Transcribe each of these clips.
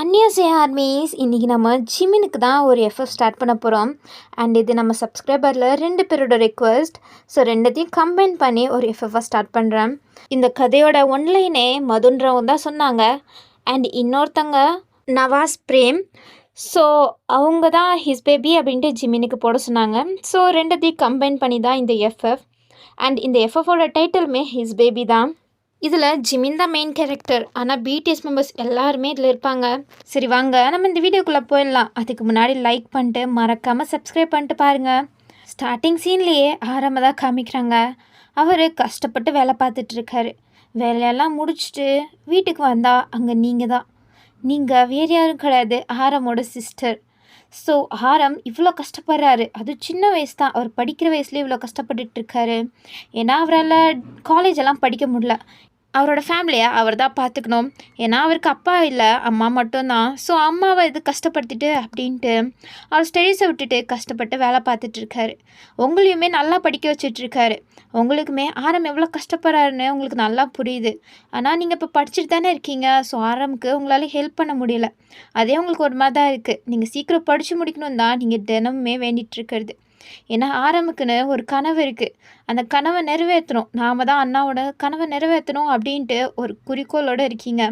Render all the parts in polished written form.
அந்நியாசே armies இன்றைக்கி நம்ம ஜிமினுக்கு தான் ஒரு எஃப்எஃப் ஸ்டார்ட் பண்ண போகிறோம். அண்ட் இது நம்ம சப்ஸ்கிரைபரில் 2 பேரோட ரெக்வஸ்ட். ஸோ ரெண்டத்தையும் கம்பைன் பண்ணி ஒரு எஃப்எஃபாக ஸ்டார்ட் பண்ணுறேன். இந்த கதையோட ஒன்லைனே மதுன்றவங்க தான் சொன்னாங்க. அண்ட் இன்னொருத்தங்க நவாஸ் பிரேம். ஸோ அவங்க தான் ஹிஸ் பேபி அப்படின்ட்டு ஜிமினுக்கு போட சொன்னாங்க. ஸோ ரெண்டத்தையும் கம்பைன் பண்ணி தான் இந்த எஃப்எஃப். அண்ட் இந்த எஃப்எஃபோட டைட்டிலுமே ஹிஸ் பேபி தான். இதில் ஜிமின் தான் மெயின் கேரக்டர். ஆனால் பிடிஎஸ் மெம்பர்ஸ் எல்லாருமே இதில் இருப்பாங்க. சரி வாங்க நம்ம இந்த வீடியோக்குள்ளே போயிடலாம். அதுக்கு முன்னாடி லைக் பண்ணிட்டு மறக்காமல் சப்ஸ்கிரைப் பண்ணிட்டு பாருங்கள். ஸ்டார்டிங் சீன்லேயே ஆரம்ப தான் காமிக்கிறாங்க. அவர் கஷ்டப்பட்டு வேலை பார்த்துட்ருக்காரு. வேலையெல்லாம் முடிச்சுட்டு வீட்டுக்கு வந்தால் அங்கே நீங்கள் வேறு யாரும் கிடையாது, ஆரமோட சிஸ்டர். ஸோ ஆரம் இவ்வளோ கஷ்டப்படுறாரு. அது சின்ன வயசு தான், அவர் படிக்கிற வயசுலேயே இவ்வளோ கஷ்டப்பட்டுட்ருக்காரு. ஏன்னா அவரால் காலேஜெல்லாம் படிக்க முடியல. அவரோட ஃபேமிலியை அவர் தான் பார்த்துக்கணும். ஏன்னா அவருக்கு அப்பா இல்லை, அம்மா மட்டும்தான். ஸோ அம்மாவை இது கஷ்டப்படுத்திட்டு அப்படின்ட்டு அவர் ஸ்டடீஸை விட்டுட்டு கஷ்டப்பட்டு வேலை பார்த்துட்ருக்காரு. உங்களையுமே நல்லா படிக்க வச்சிட்ருக்காரு. உங்களுக்குமே ஆரம் எவ்வளோ கஷ்டப்படுறாருன்னு உங்களுக்கு நல்லா புரியுது. ஆனால் நீங்கள் இப்போ படிச்சுட்டு தானே இருக்கீங்க. ஸோ ஆரமுக்கு உங்களால் ஹெல்ப் பண்ண முடியல. அதே உங்களுக்கு ஒரு மாதிரி தான் இருக்குது. நீங்கள் சீக்கிரம் படித்து முடிக்கணும் தான் நீங்கள் தினமுமே வேண்டிகிட்ருக்கிறது. ஏன்னா ஆரம்புக்குன்னு ஒரு கனவு இருக்குது. அந்த கனவை நிறைவேற்றணும். நாம் தான் அண்ணாவோட கனவை நிறைவேற்றணும் அப்படின்ட்டு ஒரு குறிக்கோளோடு இருக்கீங்க.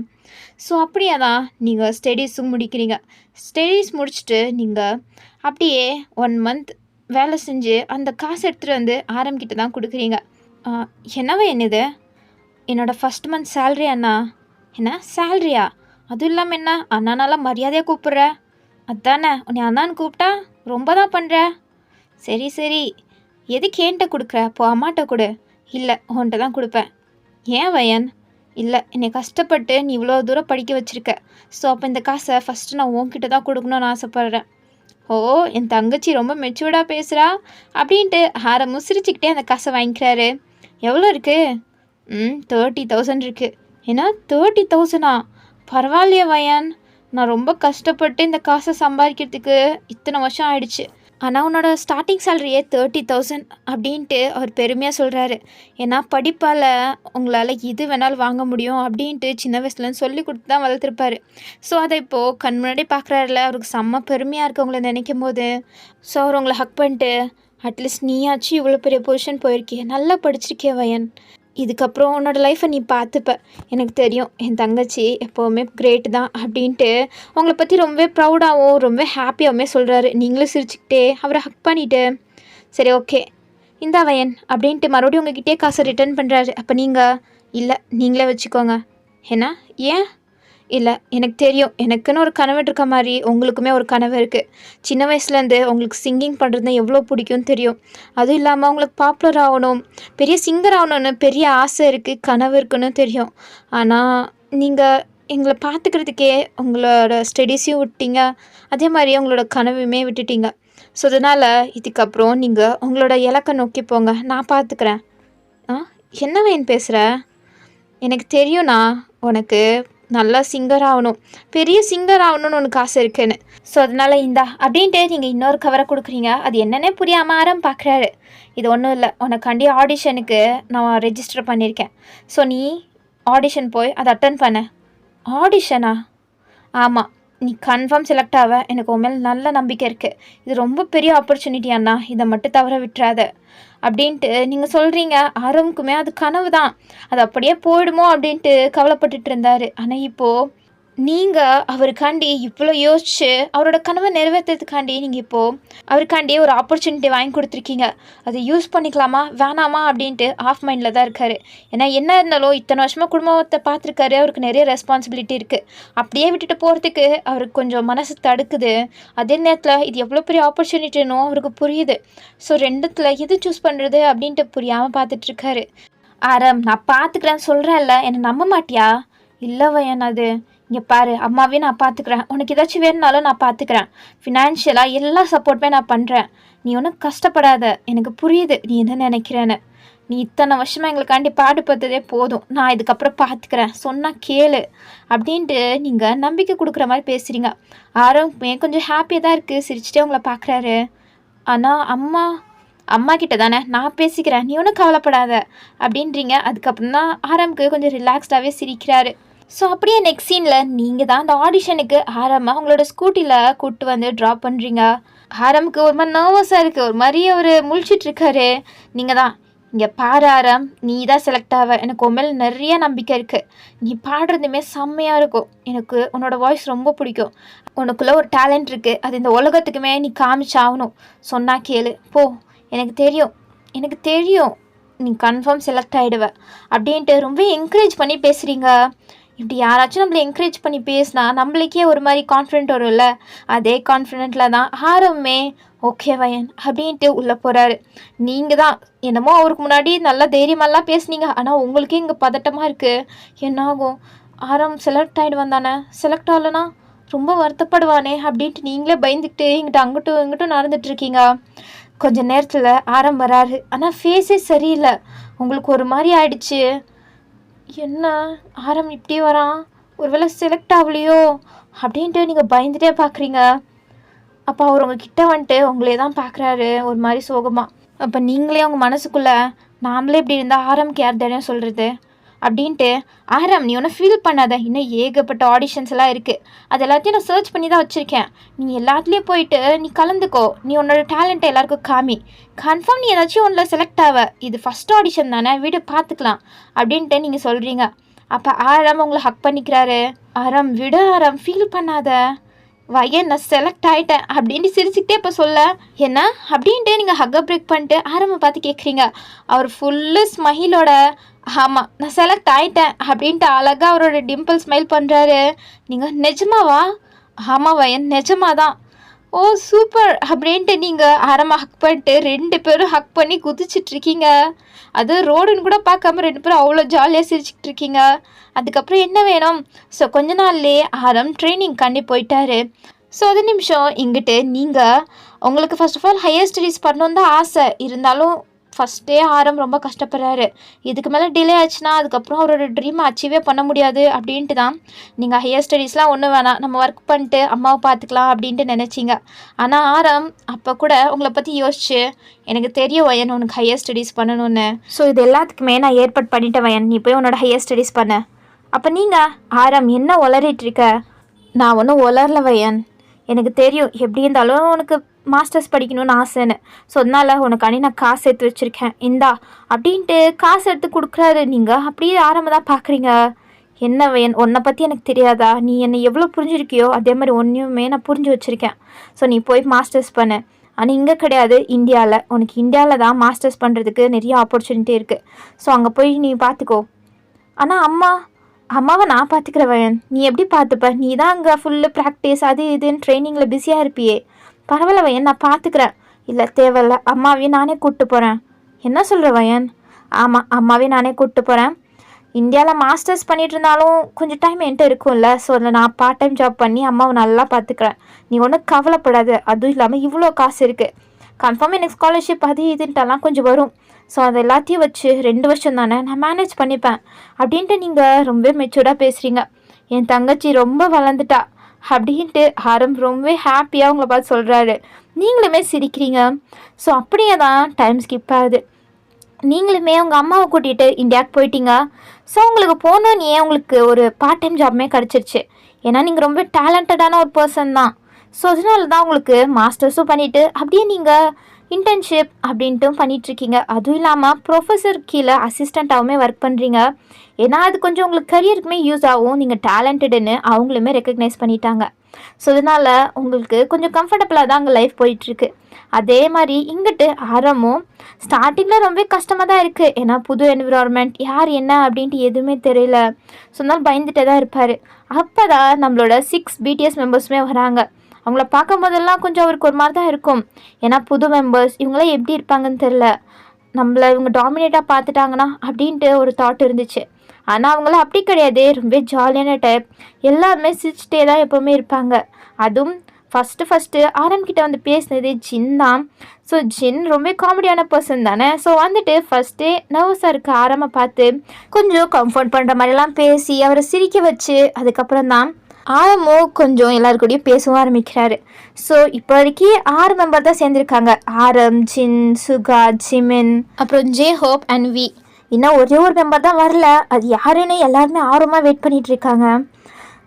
ஸோ அப்படியே தான் நீங்கள் ஸ்டடீஸும் முடிக்கிறீங்க. ஸ்டடீஸ் முடிச்சுட்டு நீங்கள் அப்படியே 1 மந்த் வேலை செஞ்சு அந்த காசு எடுத்துகிட்டு வந்து ஆரம்பிக்கிட்ட தான் கொடுக்குறீங்க. என்னவா என்னது? என்னோடய ஃபஸ்ட் மந்த் சேல்ரி அண்ணா. என்ன சேல்ரியா? அதுவும் இல்லாமல் என்ன அண்ணானால மரியாதையாக கூப்பிட்ற? அதானே உன்னை அண்ணான்னு கூப்பிட்டா ரொம்ப தான் பண்ணுற. சரி எதுக்கு என்கிட்ட கொடுக்குற? அப்போ அம்மாட்ட கொடு. இல்லை உன்கிட்ட தான் கொடுப்பேன். ஏன் வயன்? இல்லை என்னை கஷ்டப்பட்டு நீ இவ்வளோ தூரம் படிக்க வச்சுருக்க. ஸோ அப்போ இந்த காசை ஃபஸ்ட்டு நான் உன்கிட்ட தான் கொடுக்கணும்னு ஆசைப்பட்றேன். ஓ என் தங்கச்சி ரொம்ப மெச்சூர்டாக பேசுகிறா அப்படின்ட்டு ஆரம்பம் சிரிச்சுக்கிட்டே அந்த காசை வாங்கிக்கிறாரு. எவ்வளோ இருக்குது? 30,000 இருக்குது. ஏன்னா 30,000ஆ? பரவாயில்லையே வயன், நான் ரொம்ப கஷ்டப்பட்டு இந்த காசை சம்பாதிக்கிறதுக்கு இத்தனை வருஷம் ஆயிடுச்சு. ஆனால் உன்னோட ஸ்டார்டிங் சேலரியே 30,000 அப்படின்ட்டு அவர் பெருமையாக சொல்கிறாரு. ஏன்னா படிப்பால் உங்களால் எது வேணாலும் வாங்க முடியும் அப்படின்ட்டு சின்ன வயசுலன்னு சொல்லி கொடுத்து தான் வளர்த்துருப்பாரு. ஸோ அதை இப்போது கண் முன்னாடி பார்க்குறாருல, அவருக்கு செம்ம பெருமையாக இருக்குது உங்களை நினைக்கும் போது. ஸோ அவர் உங்களை ஹக் பண்ணிட்டு, அட்லீஸ்ட் நீயாச்சும் இவ்வளோ பெரிய பொசிஷன் போயிருக்கிய, நல்லா படிச்சிருக்கிய வயன், இதுக்கப்புறம் உன்னோட லைஃப்பை நீ பார்த்துப்ப. எனக்கு தெரியும் என் தங்கச்சி எப்போவுமே கிரேட் தான் அப்படின்ட்டு உங்களை பற்றி ரொம்பவே ப்ரௌடாகவும் ரொம்ப ஹாப்பியாகவுமே சொல்கிறாரு. நீங்களும் சிரிச்சுக்கிட்டே அவரை ஹக் பண்ணிவிட்டு, சரி ஓகே இந்தா வயன் அப்படின்ட்டு மறுபடியும் உங்ககிட்டே காசை ரிட்டர்ன் பண்ணுறாரு. அப்போ நீங்கள், இல்லை நீங்களே வச்சுக்கோங்க. ஏன்னா ஏன்? இல்லை எனக்கு தெரியும், எனக்குன்னு ஒரு கனவு இருக்க மாதிரி உங்களுக்குமே ஒரு கனவு இருக்குது. சின்ன வயசுலேருந்து உங்களுக்கு சிங்கிங் பண்ணுறது எவ்வளோ பிடிக்கும்னு தெரியும். அதுவும் இல்லாமல் உங்களுக்கு பாப்புலர் ஆகணும், பெரிய சிங்கர் ஆகணும்னு பெரிய ஆசை இருக்குது, கனவு இருக்குன்னு தெரியும். ஆனால் நீங்கள் எங்களை பார்த்துக்கிறதுக்கே உங்களோட ஸ்டடீஸையும் விட்டீங்க, அதே மாதிரி உங்களோட கனவுமே விட்டுட்டீங்க. ஸோ அதனால் இதுக்கப்புறம் நீங்கள் உங்களோட இலக்கை நோக்கி போங்க, நான் பார்த்துக்கிறேன். என்ன வேணும் பேசுகிற? எனக்கு தெரியும்ண்ணா உனக்கு நல்லா சிங்கர் ஆகணும், பெரிய சிங்கர் ஆகணும்னு உனக்கு ஆசை இருக்குன்னு. ஸோ அதனால் இந்தா அப்படின்ட்டு நீங்கள் இன்னொரு கவரை கொடுக்குறீங்க. அது என்னென்னே புரியாமல் ஆரம் பார்க்குறாரு. இது ஒன்றும் இல்லை, உனக்காண்டி ஆடிஷனுக்கு நான் ரெஜிஸ்டர் பண்ணியிருக்கேன். ஸோ நீ ஆடிஷன் போய் அதை அட்டன் பண்ண. ஆடிஷனா? ஆமாம், நீ கன்ஃபார்ம் செலக்ட் ஆக எனக்கு உன் மேலே நல்ல நம்பிக்கை இருக்குது. இது ரொம்ப பெரிய ஆப்பர்ச்சுனிட்டி அண்ணா, இதை மட்டும் தவற விட்டுறாத அப்படின்ட்டு நீங்கள் சொல்கிறீங்க. ஆரம்புக்குமே அது கனவு தான், அது அப்படியே போயிடுமோ அப்படின்ட்டு கவலைப்பட்டுட்டு இருந்தார். ஆனால் இப்போது நீங்கள் அவருக்காண்டி இவ்வளோ யோசிச்சு அவரோட கனவை நிறைவேற்றுறதுக்காண்டி நீங்கள் இப்போது அவருக்காண்டி ஒரு ஆப்பர்ச்சுனிட்டி வாங்கி கொடுத்துருக்கீங்க. அதை யூஸ் பண்ணிக்கலாமா வேணாமா அப்படின்ட்டு ஆஃப் மைண்டில் தான் இருக்கார். ஏன்னா என்ன இருந்தாலும் இத்தனை வருஷமாக குடும்பத்தை பார்த்துருக்காரு, அவருக்கு நிறைய ரெஸ்பான்சிபிலிட்டி இருக்குது. அப்படியே விட்டுட்டு போகிறதுக்கு அவருக்கு கொஞ்சம் மனசு தடுக்குது. அதே நேரத்தில் இது எவ்வளோ பெரிய ஆப்பர்ச்சுனிட்டின்னு அவருக்கு புரியுது. ஸோ ரெண்டுத்தில் எது சூஸ் பண்ணுறது அப்படின்ட்டு புரியாமல் பார்த்துட்ருக்காரு. ஆரம் நான் பார்த்துக்கிறேன்னு சொல்கிறேன்ல, என்னை நம்ப மாட்டியா? இல்லை வயன், அது இங்கே பாரு, அம்மாவையும் நான் பார்த்துக்கிறேன், உனக்கு ஏதாச்சும் வேணுனாலும் நான் பார்த்துக்கிறேன், ஃபினான்ஷியலாக எல்லா சப்போர்ட்டுமே நான் பண்ணுறேன், நீ ஒன்றும் கஷ்டப்படாத. எனக்கு புரியுது நீ என்ன நினைக்கிறேன்னு. நீ இத்தனை வருஷமாக எங்களுக்காண்டி பாடுபட்டதே போதும், நான் இதுக்கப்புறம் பார்த்துக்கிறேன், சொன்னால் கேளு அப்படின்ட்டு நீங்கள் நம்பிக்கை கொடுக்குற மாதிரி பேசுகிறீங்க. ஆரம்பமே கொஞ்சம் ஹாப்பியாக தான் இருக்குது, சிரிச்சுட்டே உங்களை பார்க்குறாரு. ஆனால் அம்மா கிட்ட தானே நான் பேசிக்கிறேன், நீ ஒன்றும் கவலைப்படாத அப்படின்றீங்க. அதுக்கப்புறம் தான் ஆரம்புக்கு கொஞ்சம் ரிலாக்ஸ்டாகவே சிரிக்கிறாரு. ஸோ அப்படியே நெக்ஸ்ட் சீனில் நீங்கள் தான் அந்த ஆடிஷனுக்கு ஆரம்ப அவங்களோட ஸ்கூட்டியில் கூப்பிட்டு வந்து ட்ராப் பண்ணுறீங்க. ஆரம்புக்கு ஒரு மாதிரி நர்வஸாக இருக்குது, ஒரு மாதிரி அவர் முழிச்சிட்ருக்காரு. நீங்கள் தான் இங்கே பாரு ஆரம், நீ தான் செலக்ட் ஆவ, எனக்கு உன் மேலே நிறைய நம்பிக்கை இருக்குது, நீ பாடுறதுமே செம்மையாக இருக்கும், எனக்கு உன்னோட வாய்ஸ் ரொம்ப பிடிக்கும், உனக்குள்ளே ஒரு டேலண்ட் இருக்குது, அது இந்த உலகத்துக்குமே நீ காமிச்சாகணும், சொன்னா கேளு போ, எனக்கு தெரியும் நீ கன்ஃபார்ம் செலக்ட் ஆகிடுவ அப்படின்ட்டு ரொம்ப என்கரேஜ் பண்ணி பேசுகிறீங்க. இப்படி யாராச்சும் நம்மளை என்கரேஜ் பண்ணி பேசினா நம்மளுக்கே ஒரு மாதிரி கான்ஃபிடென்ட் வரும்ல, அதே கான்ஃபிடென்ட்டில் தான் ஆரம்பமே ஓகே வயன் அப்படின்ட்டு உள்ளே போகிறாரு. நீங்கள் தான் என்னமோ அவருக்கு முன்னாடி நல்லா தைரியமெல்லாம் பேசுனீங்க, ஆனால் உங்களுக்கே இங்கே பதட்டமாக இருக்குது, என்னாகும், ஆரம் செலக்ட் ஆகிடுவான் தானே, செலக்ட் ஆகலைன்னா ரொம்ப வருத்தப்படுவானே அப்படின்ட்டு நீங்களே பயந்துக்கிட்டு இங்கிட்ட அங்கிட்டும் இங்கிட்டும் நடந்துட்டுருக்கீங்க. கொஞ்சம் நேரத்தில் ஆரம் வராரு, ஆனால் ஃபேஸே சரியில்லை, உங்களுக்கு ஒரு மாதிரி ஆயிடுச்சு. என்ன ஆரம் இப்படி வரான், ஒருவேளை செலக்ட் ஆகலையோ அப்படின்ட்டு நீங்கள் பயந்துட்டே பார்க்குறீங்க. அப்போ அவர் உங்ககிட்ட வந்துட்டு உங்களே தான் பார்க்குறாரு ஒரு மாதிரி சோகமாக. அப்போ நீங்களே உங்கள் மனசுக்குள்ளே நாமளே இப்படி இருந்தால் ஆரம்க்கு யார் தானே சொல்கிறது அப்படின்ட்டு, ஆரம் நீ ஒன்றும் ஃபீல் பண்ணாத, இன்னும் ஏகப்பட்ட ஆடிஷன்ஸ் எல்லாம் இருக்குது, அது எல்லாத்தையும் நான் சர்ச் பண்ணி தான் வச்சுருக்கேன், நீ எல்லாத்துலேயும் போயிட்டு நீ கலந்துக்கோ, நீ உன்னோட டேலண்ட்டை எல்லாருக்கும் காமி, கன்ஃபார்ம் நீ ஏதாச்சும் ஒன்றில் செலக்ட் ஆவ, இது ஃபஸ்ட் ஆடிஷன் தானே, வீடு பார்த்துக்கலாம் அப்படின்ட்டு நீங்கள் சொல்கிறீங்க. அப்போ ஆரம் உங்களை ஹக் பண்ணிக்கிறாரு. ஆரம் விடு, ஆரம் ஃபீல் பண்ணாத, வயன் நான் செலக்ட் ஆகிட்டேன் அப்படின்ட்டு சிரிச்சுக்கிட்டே இப்போ சொல்ல என்ன அப்படின்ட்டு நீங்கள் ஹக்கை பிரேக் பண்ணிட்டு ஆரம்பை பார்த்து கேட்குறீங்க. அவர் ஃபுல்லு ஸ்மைலோட ஆமாம் நான் செலக்ட் ஆகிட்டேன் அப்படின்ட்டு அழகாக அவரோட டிம்பிள் ஸ்மைல் பண்ணுறாரு. நீங்கள் நிஜமாவா? ஆமாம் வயன் நிஜமாக தான். ஓ சூப்பர் அப்படின்ட்டு நீங்கள் ஆரமாக ஹக் பண்ணிட்டு 2 பேரும் ஹக் பண்ணி குதிச்சிட்ருக்கீங்க. அது ரோடுன்னு கூட பார்க்காம 2 பேரும் அவ்வளோ ஜாலியாக சிரிச்சுக்கிட்டு இருக்கீங்க. அதுக்கப்புறம் என்ன வேணும்? ஸோ கொஞ்ச நாள்லேயே ஆரம் ட்ரைனிங் கண்டி போயிட்டாரு. ஸோ அது நிமிஷம் இங்கிட்டு நீங்கள் உங்களுக்கு first of all higher studies பண்ணணுன்னு தான் ஆசை, இருந்தாலும் ஃபஸ்ட்டே ஆரம் ரொம்ப கஷ்டப்படுறாரு, இதுக்கு மேலே டிலே ஆச்சுன்னா அதுக்கப்புறம் அவரோட ட்ரீமை அச்சீவே பண்ண முடியாது அப்படின்ட்டு தான் நீங்கள் ஹையர் ஸ்டடீஸ்லாம் ஒன்றும் வேணாம், நம்ம ஒர்க் பண்ணிட்டு அம்மாவை பார்த்துக்கலாம் அப்படின்ட்டு நினச்சிங்க. ஆனால் ஆரம் அப்போ கூட உங்களை பற்றி யோசிச்சு எனக்கு தெரியும் வயன் உனக்கு ஹையர் ஸ்டடீஸ் பண்ணணும்னு, ஸோ இது எல்லாத்துக்குமே நான் ஏற்பாடு பண்ணிட்டேன் வயன், நீ போய் உன்னோட ஹையர் ஸ்டடீஸ் பண்ண. அப்போ நீங்கள் ஆரம் என்ன உளறிட்டுருக்க? நான் ஒன்றும் உளரல வயன், எனக்கு தெரியும் எப்படி இருந்தாலும் உனக்கு மாஸ்டர்ஸ் படிக்கணும்னு ஆசைன்னு, ஸோ அதனால் உனக்காண்டி நான் காசு எடுத்து வச்சுருக்கேன் இந்தா அப்படின்ட்டு காசு எடுத்து கொடுக்குறாரு. நீங்கள் அப்படியே ஆரம்ப தான் பார்க்குறீங்க. என்ன வேன் உன்னை பற்றி எனக்கு தெரியாதா, நீ என்னை எவ்வளோ புரிஞ்சிருக்கியோ அதே மாதிரி ஒன்றையுமே நான் புரிஞ்சு வச்சுருக்கேன், ஸோ நீ போய் மாஸ்டர்ஸ் பண்ணு. ஆனால் இங்கே கிடையாது, இந்தியாவில், உனக்கு இந்தியாவில் தான் மாஸ்டர்ஸ் பண்ணுறதுக்கு நிறைய ஆப்பர்ச்சுனிட்டி இருக்குது, ஸோ அங்கே போய் நீ பார்த்துக்கோ. ஆனால் அம்மாவை நான் பார்த்துக்கிறவன், நீ எப்படி பார்த்துப்ப, நீ தான் அங்கே ஃபுல்லு ப்ராக்டிஸ் அது இதுன்னு ட்ரைனிங்கில் பிஸியாக இருப்பியே, பரவாயில்ல வயன் நான் பார்த்துக்கிறேன். இல்லை தேவையில்ல, அம்மாவையும் நானே கூப்பிட்டு போகிறேன். என்ன சொல்கிற வயன்? ஆமாம் அம்மாவையும் நானே கூப்பிட்டு போகிறேன். இந்தியாவில் மாஸ்டர்ஸ் பண்ணிகிட்டு இருந்தாலும் கொஞ்சம் டைம் என்கிட்ட இருக்கும்ல, ஸோ அதில் நான் பார்ட் டைம் ஜாப் பண்ணி அம்மாவை நல்லா பார்த்துக்கிறேன், நீ ஒன்றும் கவலைப்படாது. அதுவும் இல்லாமல் இவ்வளோ காசு இருக்குது, கன்ஃபார்ம் எனக்கு ஸ்காலர்ஷிப் அது இதுன்ட்டெல்லாம் கொஞ்சம் வரும், ஸோ அது எல்லாத்தையும் வச்சு 2 வருஷம் தானே நான் மேனேஜ் பண்ணிப்பேன் அப்படின்ட்டு நீங்கள் ரொம்ப மெச்சூர்டாக பேசுகிறீங்க. என் தங்கச்சி ரொம்ப வளர்ந்துட்டா அப்படின்ட்டு ஆரம் ரொம்ப ஹாப்பியாக உங்களை பார்த்து சொல்கிறாரு. நீங்களுமே சிரிக்கிறீங்க. ஸோ அப்படியே தான் டைம் ஸ்கிப் ஆகுது. நீங்களுமே உங்கள் அம்மாவை கூட்டிகிட்டு இந்தியாவுக்கு போயிட்டீங்க. ஸோ உங்களுக்கு போனோன்னே உங்களுக்கு ஒரு பார்ட் டைம் ஜாப்மே கிடச்சிருச்சு, ஏன்னா நீங்கள் ரொம்ப டேலண்டடான ஒரு பர்சன் தான். ஸோ அதனால தான் உங்களுக்கு மாஸ்டர்ஸும் பண்ணிவிட்டு அப்படியே நீங்கள் இன்டர்ன்ஷிப் அப்படின்ட்டும் பண்ணிகிட்ருக்கீங்க. அதுவும் இல்லாமல் ப்ரொஃபஸர் கீழே அசிஸ்டண்ட்டாகவுமே ஒர்க் பண்ணுறீங்க. ஏன்னா அது கொஞ்சம் உங்களுக்கு கரியருக்குமே யூஸ் ஆகும், நீங்கள் டேலண்டடுன்னு அவங்களுமே ரெக்கக்னைஸ் பண்ணிட்டாங்க. ஸோ அதனால் உங்களுக்கு கொஞ்சம் கம்ஃபர்டபுளாக தான் அங்கே லைஃப் போயிட்டுருக்கு. அதே மாதிரி இங்கிட்டு ஆரமும் ஸ்டார்டிங்கில் ரொம்ப கஷ்டமாக தான் இருக்குது, ஏன்னா புது என்விரான்மெண்ட், யார் என்ன அப்படின்ட்டு எதுவுமே தெரியல, ஸோ அதனால் பயந்துட்டே தான் இருப்பார். அப்போ தான் நம்மளோட 6 BTS மெம்பர்ஸுமே வராங்க. அவங்கள பார்க்கும் போதெல்லாம் கொஞ்சம் அவருக்கு ஒரு மாதிரி தான் இருக்கும், ஏன்னா புது மெம்பர்ஸ் இவங்களாம் எப்படி இருப்பாங்கன்னு தெரில, நம்மளை இவங்க டாமினேட்டாக பார்த்துட்டாங்கன்னா அப்படின்ட்டு ஒரு தாட் இருந்துச்சு. ஆனால் அவங்களாம் அப்படி கிடையாது, ரொம்ப ஜாலியான டைப், எல்லாருமே சிரிச்சிட்டே தான் எப்போவுமே இருப்பாங்க. அதுவும் ஃபஸ்ட்டு ஆரம்பிக்கிட்ட வந்து பேசினது ஜின் தான். ஸோ ஜின் ரொம்ப காமெடியான பர்சன் தானே, ஸோ வந்துட்டு ஃபஸ்ட்டே நர்வஸாக இருக்க ஆரம்ப பார்த்து கொஞ்சம் கம்ஃபர்ட் பண்ணுற மாதிரிலாம் பேசி அவரை சிரிக்க வச்சு அதுக்கப்புறம் தான் ஆரம்போ கொஞ்சம் எல்லாருக்கூடையும் பேசவும் ஆரம்பிக்கிறாரு. ஸோ இப்போ வரைக்கும் 6 மெம்பர் தான் சேர்ந்துருக்காங்க. ஆரம், ஜின், சுகா, ஜிமின், அப்புறம் ஜே ஹோப் அண்ட் வி. இன்னும் ஒரே ஒரு மெம்பர் தான் வரல, அது யாருன்னு எல்லாருமே ஆர்வமாக வெயிட் பண்ணிட்டு இருக்காங்க.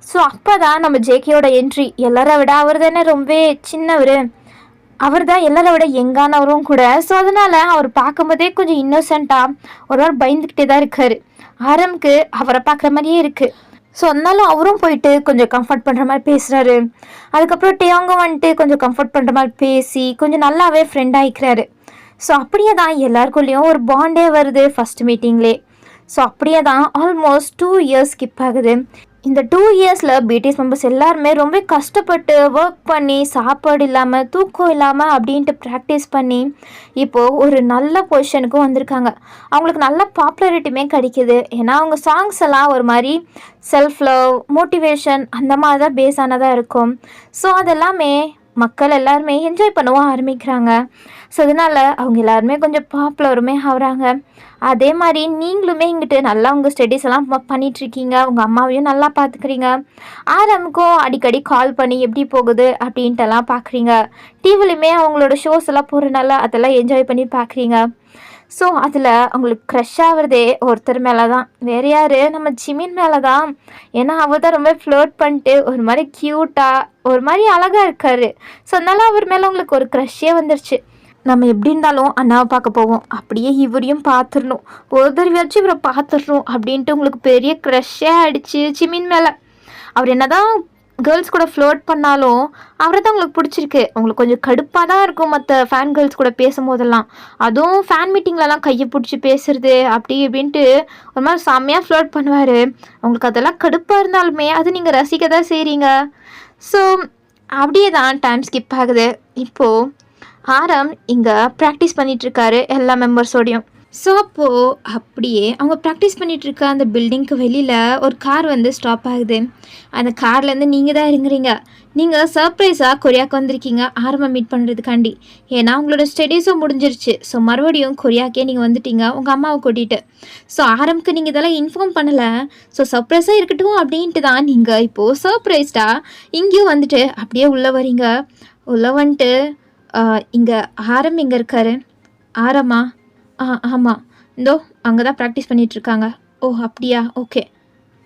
ஸோ அப்போ தான் நம்ம ஜேகேயோட என்ட்ரி. எல்லாரை விட அவர் தானே ரொம்ப சின்னவர், அவர் தான் எல்லாரை விட யங்கானவரும் கூட. ஸோ அதனால் அவர் பார்க்கும்போதே கொஞ்சம் இன்னோசென்ட்டாக ஒரு வாரம் பயந்துக்கிட்டே தான் இருக்கார். ஆரம்க்கு அவரை பார்க்குற மாதிரியே இருக்குது. ஸோ அதனாலும் அவரும் போயிட்டு கொஞ்சம் கம்ஃபர்ட் பண்ணுற மாதிரி பேசுகிறாரு. அதுக்கப்புறம் டேயோங்கும் வந்துட்டு கொஞ்சம் கம்ஃபர்ட் பண்ணுற மாதிரி பேசி கொஞ்சம் நல்லாவே ஃப்ரெண்ட் ஆகிக்கிறாரு. ஸோ அப்படியே தான் எல்லாருக்குள்ளேயும் ஒரு பாண்டே வருது ஃபஸ்ட் மீட்டிங்லே. ஸோ அப்படியே தான் ஆல்மோஸ்ட் 2 இயர்ஸ் ஸ்கிப் ஆகுது. இந்த 2 இயர்ஸில் பிடிஎஸ் மெம்பர்ஸ் எல்லாருமே ரொம்ப கஷ்டப்பட்டு ஒர்க் பண்ணி சாப்பாடு இல்லாமல் தூக்கம் இல்லாமல் அப்படின்ட்டு ப்ராக்டிஸ் பண்ணி இப்போது ஒரு நல்ல பொசிஷனுக்கும் வந்திருக்காங்க. அவங்களுக்கு நல்ல பாப்புலாரிட்டியுமே கிடைக்கிது. ஏன்னா அவங்க சாங்ஸ் எல்லாம் ஒரு மாதிரி செல்ஃப் லவ், மோட்டிவேஷன் அந்த மாதிரி தான் பேஸ் ஆனதாக இருக்கும். ஸோ அதெல்லாமே மக்கள் எல்லாருமே என்ஜாய் பண்ணவும் ஆரம்பிக்கிறாங்க. ஸோ அதனால் அவங்க எல்லாருமே கொஞ்சம் பாப்புலருமே ஆகுறாங்க. அதே மாதிரி நீங்களுமே இங்கிட்டு நல்லா உங்கள் ஸ்டடீஸ் எல்லாம் பண்ணிகிட்ருக்கீங்க, உங்கள் அம்மாவையும் நல்லா பார்த்துக்கிறீங்க. ஆரம்புக்கும் அடிக்கடி கால் பண்ணி எப்படி போகுது அப்படின்ட்டுலாம் பார்க்குறீங்க. டிவிலையுமே அவங்களோட ஷோஸ் எல்லாம் போகிறனால அதெல்லாம் என்ஜாய் பண்ணி பார்க்குறீங்க. ஸோ அதில் அவங்களுக்கு க்ரஷ் ஆகிறதே ஒருத்தர் மேலே தான், வேறு யார், நம்ம ஜிமின் மேலே தான். ஏன்னா அவர் தான் ரொம்ப ஃப்ளோட் பண்ணிட்டு ஒரு மாதிரி க்யூட்டாக ஒரு மாதிரி அழகாக இருக்கார். ஸோ அதனால் அவர் மேலே உங்களுக்கு ஒரு க்ரஷ்ஷே வந்துருச்சு. நம்ம எப்படி இருந்தாலும் அண்ணாவை பார்க்க போவோம், அப்படியே இவரையும் பார்த்துடணும், ஒரு தடவையாச்சும் இவரை பார்த்துடணும் அப்படின்ட்டு உங்களுக்கு பெரிய க்ரஷ்ஷே ஆகிடுச்சு ஜிமின் மேலே. அவர் என்ன தான் கேர்ள்ஸ் கூட ஃப்ளோட் பண்ணாலும் அவரை தான் உங்களுக்கு பிடிச்சிருக்கு. உங்களுக்கு கொஞ்சம் கடுப்பாக தான் இருக்கும் மற்ற ஃபேன் கேர்ள்ஸ் கூட பேசும்போதெல்லாம். அதுவும் ஃபேன் மீட்டிங்லலாம் கையை பிடிச்சி பேசுறது அப்படி இப்படின்ட்டு ஒரு மாதிரி செம்மையாக ஃப்ளோட் பண்ணுவார். உங்களுக்கு அதெல்லாம் கடுப்பாக இருந்தாலுமே அது நீங்கள் ரசிக்க தான் செய்கிறீங்க. ஸோ அப்படியே தான் டைம் ஸ்கிப் ஆகுது. இப்போது ஆரம் இங்கே ப்ராக்டிஸ் பண்ணிகிட்ருக்காரு எல்லா மெம்பர்ஸோடையும். ஸோ அப்போது அப்படியே அவங்க ப்ராக்டிஸ் பண்ணிகிட்ருக்க அந்த பில்டிங்க்கு வெளியில் ஒரு கார் வந்து ஸ்டாப் ஆகுது. அந்த கார்லேருந்து நீங்கள் தான் இறங்குறீங்க. நீங்கள் சர்ப்ரைஸாக கொரியாவுக்கு வந்திருக்கீங்க ஆரம்பம் மீட் பண்ணுறதுக்காண்டி. ஏன்னா உங்களோட ஸ்டடீஸும் முடிஞ்சிருச்சு. ஸோ மறுபடியும் கொரியாக்கே நீங்கள் வந்துட்டீங்க உங்கள் அம்மாவை கூட்டிகிட்டு. ஸோ ஆரம்புக்கு நீங்கள் இதெல்லாம் இன்ஃபார்ம் பண்ணலை. ஸோ சர்ப்ரைஸாக இருக்கட்டும் அப்படின்ட்டு தான் நீங்கள் இப்போது சர்ப்ரைஸ்டாக இங்கேயும் வந்துட்டு அப்படியே உள்ளே வரீங்க. உள்ளே வந்துட்டு இங்கே ஆரம் எங்கே இருக்காரு? ஆரமா? ஆமாம், இந்தோ அங்கே தான் ப்ராக்டிஸ் பண்ணிகிட்ருக்காங்க. ஓ அப்படியா, ஓகே